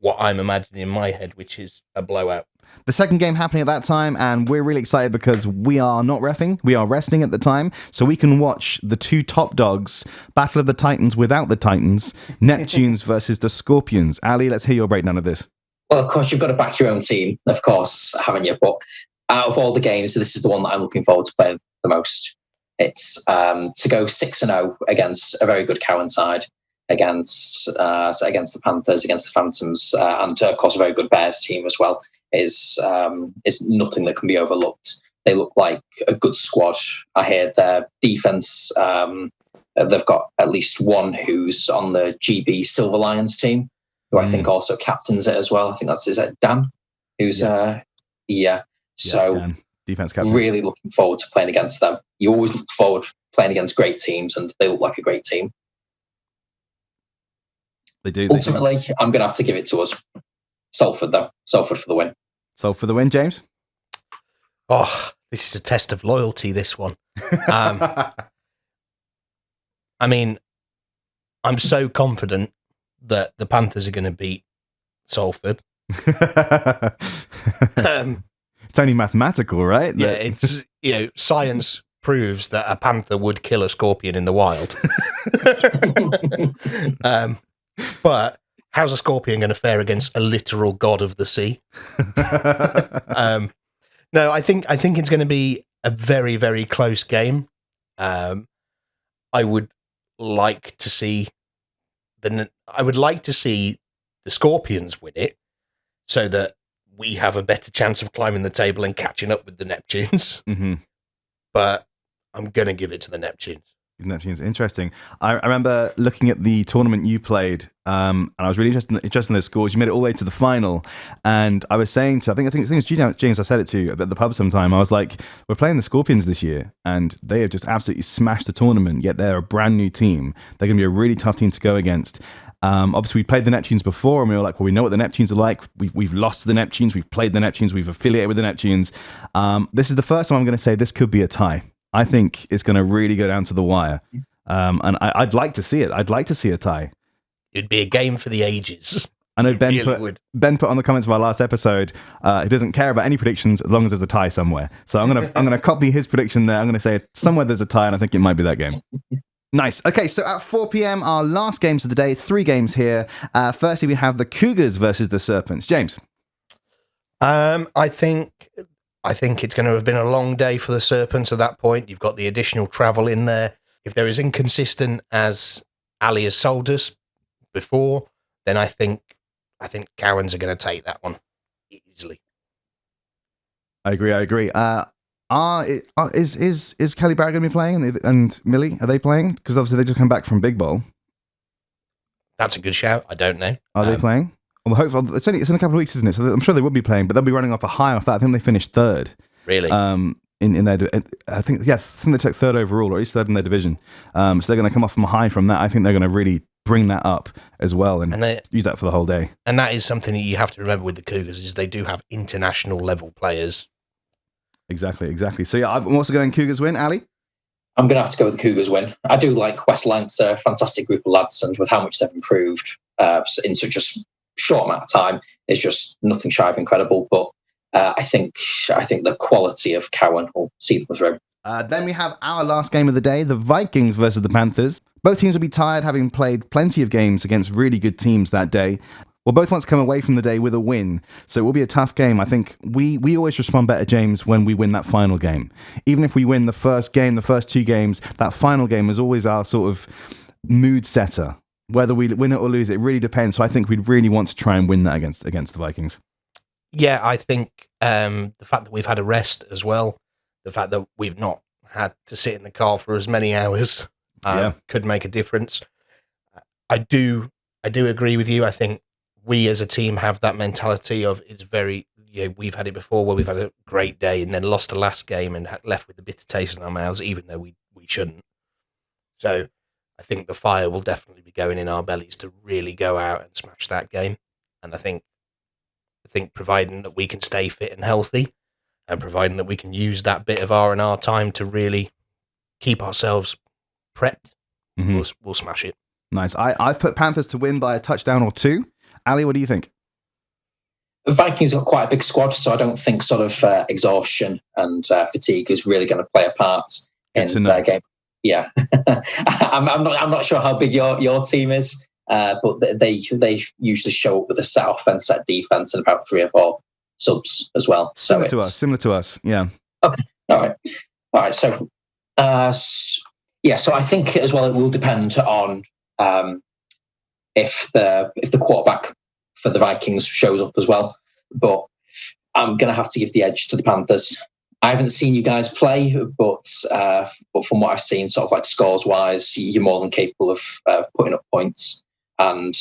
what I'm imagining in my head, which is a blowout. The second game happening at that time, and we're really excited because we are not reffing, we are resting at the time, so we can watch the 2 top dogs, Battle of the Titans without the Titans, Neptunes versus the Scorpions. Ali, let's hear your breakdown of this. Well, of course, you've got to back your own team, of course, haven't you? But out of all the games, this is the one that I'm looking forward to playing the most. It's to go 6-0 against a very good Cowen side, against the Panthers, against the Phantoms, and of course a very good Bears team as well. Is nothing that can be overlooked. They look like a good squad. I hear their defense. They've got at least one who's on the GB Silver Lions team, who I think also captains it as well. I think is it Dan? Who's yes. So Dan, defense captain. Really looking forward to playing against them. You always look forward to playing against great teams, and they look like a great team. They do. Ultimately, I'm going to have to give it to us. Salford, though. Salford for the win. Salford for the win, James? Oh, this is a test of loyalty, this one. I mean, I'm so confident that the Panthers are going to beat Salford. It's only mathematical, right? Yeah, it's science proves that a panther would kill a scorpion in the wild. But how's a scorpion going to fare against a literal god of the sea? No, I think it's going to be a very, very close game. I would like to see the Scorpions win it, so that we have a better chance of climbing the table and catching up with the Neptunes. Mm-hmm. But I'm going to give it to the Neptunes. Neptunes, interesting. I remember looking at the tournament you played, and I was really interested in those scores. You made it all the way to the final, and I was saying to I think it was James. I said it to at the pub sometime. I was like, we're playing the Scorpions this year, and they have just absolutely smashed the tournament. Yet they're a brand new team. They're going to be a really tough team to go against. Obviously, we played the Neptunes before, and we were like, well, we know what the Neptunes are like. We've lost to the Neptunes. We've played the Neptunes. We've affiliated with the Neptunes. This is the first time I'm going to say this could be a tie. I think it's going to really go down to the wire. And I'd like to see it. I'd like to see a tie. It'd be a game for the ages. I know Ben put on the comments of our last episode, he doesn't care about any predictions as long as there's a tie somewhere. So I'm gonna copy his prediction there. I'm gonna say somewhere there's a tie, and I think it might be that game. Nice. Okay, so at 4 p.m, our last games of the day, 3 games here. Firstly, we have the Cougars versus the Serpents. James? I think it's going to have been a long day for the Serpents at that point. You've got the additional travel in there. If they're as inconsistent as Ali has sold us before, then I think Cowens are going to take that one easily. I agree. Is Kelly Barrett going to be playing, and Millie, are they playing? Because obviously they just come back from Big Bowl. That's a good shout. I don't know. Are they playing? Well, hopefully, it's in a couple of weeks, isn't it? So I'm sure they will be playing, but they'll be running off a high off that. I think they finished third. Really? In their, I think they took third overall, or at least third in their division. So they're going to come off from a high from that. I think they're going to really bring that up as well and use that for the whole day. And that is something that you have to remember with the Cougars is they do have international level players. Exactly. So yeah, I'm also going Cougars win. Ali? I'm going to have to go with the Cougars win. I do like West Lancs, a fantastic group of lads, and with how much they've improved in such a short amount of time, it's just nothing shy of incredible. But I think the quality of Cowen will see them through. Then we have our last game of the day, the Vikings versus the Panthers. Both teams will be tired, having played plenty of games against really good teams that day. Well, both want to come away from the day with a win, so it will be a tough game. I think we always respond better, James, when we win that final game. Even if we win the first game, the first 2 games, that final game is always our sort of mood setter. Whether we win it or lose it really depends. So I think we'd really want to try and win that against the Vikings. Yeah, I think the fact that we've had a rest as well, the fact that we've not had to sit in the car for as many hours could make a difference. I do agree with you. I think we as a team have that mentality of it's very, we've had it before where we've had a great day and then lost the last game and left with a bitter taste in our mouths, even though we shouldn't. So I think the fire will definitely be going in our bellies to really go out and smash that game. And I think providing that we can stay fit and healthy and providing that we can use that bit of R&R time to really keep ourselves prepped, we'll smash it. Nice. I've put Panthers to win by a touchdown or 2. Ali, what do you think? The Vikings got quite a big squad, so I don't think sort of exhaustion and fatigue is really going to play a part in their game. Yeah, I'm not sure how big your team is, but they usually show up with a set offense, set defense, and about 3 or 4 subs as well. Similar to us. Yeah. Okay. All right. So, so I think as well it will depend on if the quarterback for the Vikings shows up as well. But I'm going to have to give the edge to the Panthers. I haven't seen you guys play, but from what I've seen, sort of like scores wise, you're more than capable of putting up points, and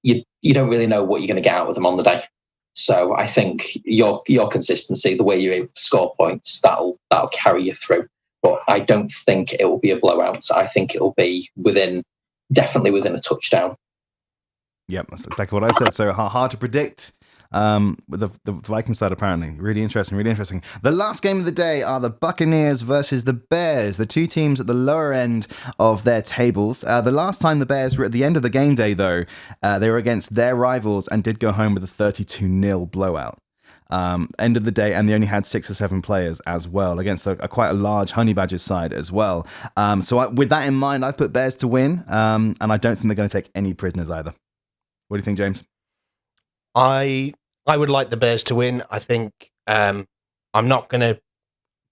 you don't really know what you're going to get out of them on the day. So I think your consistency, the way you're able to score points, that'll carry you through. But I don't think it will be a blowout. I think it will be definitely within a touchdown. Yep, that's exactly what I said. So hard to predict. With the Vikings side, apparently. Really interesting. The last game of the day are the Buccaneers versus the Bears, the 2 teams at the lower end of their tables. The last time the Bears were at the end of the game day, though, they were against their rivals and did go home with a 32-0 blowout. End of the day, and they only had 6 or 7 players as well, against a quite a large HBadgers side as well. With that in mind, I've put Bears to win, and I don't think they're going to take any prisoners either. What do you think, James? I would like the Bears to win. I think I'm not going to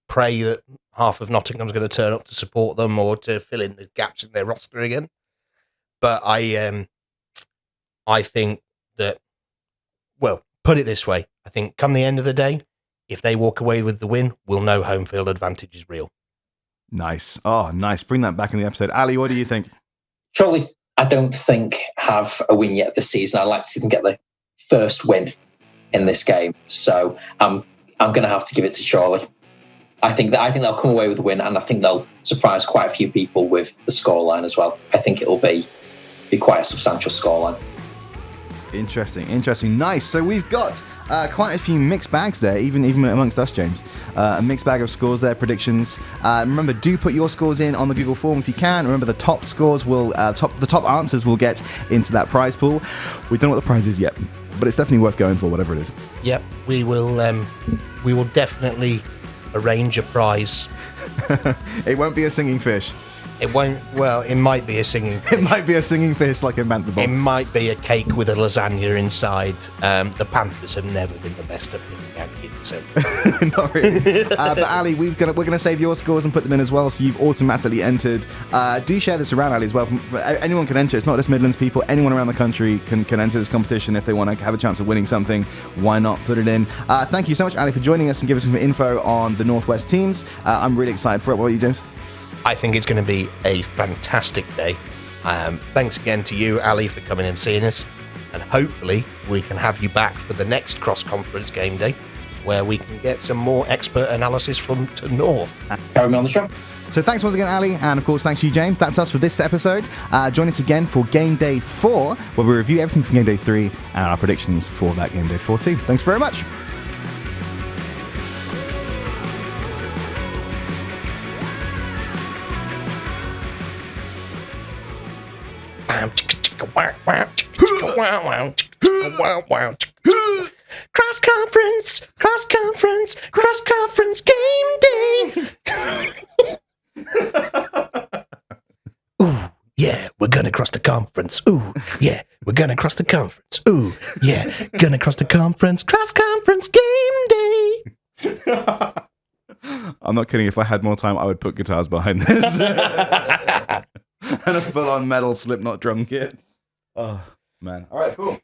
pray that half of Nottingham's going to turn up to support them or to fill in the gaps in their roster again. But I think that, well, put it this way. I think come the end of the day, if they walk away with the win, we'll know home field advantage is real. Nice. Oh, nice. Bring that back in the episode. Ali, what do you think? Surely, I don't think have a win yet this season. I'd like to see them get the first win in this game. So I'm going to have to give it to Charlie. I think they'll come away with a win, and I think they'll surprise quite a few people with the scoreline as well. I think it'll be quite a substantial scoreline. Interesting. Nice. So we've got quite a few mixed bags there, even amongst us, James. A mixed bag of scores there, predictions. Remember, do put your scores in on the Google form if you can. Remember, the top scores will, the top answers will get into that prize pool. We don't know what the prize is yet, but it's definitely worth going for, whatever it is. Yep, we will definitely arrange a prize. It won't be a singing fish. It won't. Well, it might be a singing fish. It might be a singing fish like in Panther Bob. It might be a cake with a lasagna inside. The Panthers have never been the best at picking out kids, so. Not really. But Ali, we're gonna save your scores and put them in as well, so you've automatically entered. Do share this around, Ali, as well. Anyone can enter. It's not just Midlands people. Anyone around the country can enter this competition if they want to have a chance of winning something. Why not put it in? Thank you so much, Ali, for joining us and giving us some info on the Northwest teams. I'm really excited for it. What about you, James? I think it's going to be a fantastic day. Thanks again to you, Ali, for coming and seeing us. And hopefully we can have you back for the next cross-conference game day, where we can get some more expert analysis from to North. Carry me on the show. So thanks once again, Ali, and of course thanks to you, James. That's us for this episode. Join us again for Game Day 4, where we review everything from Game Day 3 and our predictions for that Game Day 4 too. Thanks very much. Cross-conference game day. Ooh, yeah, we're gonna cross the conference. Ooh, yeah, we're gonna cross the conference. Ooh, yeah, gonna cross the conference. Cross-conference game day. I'm not kidding. If I had more time, I would put guitars behind this. And a full-on metal Slipknot drum kit. Oh, man. All right, cool.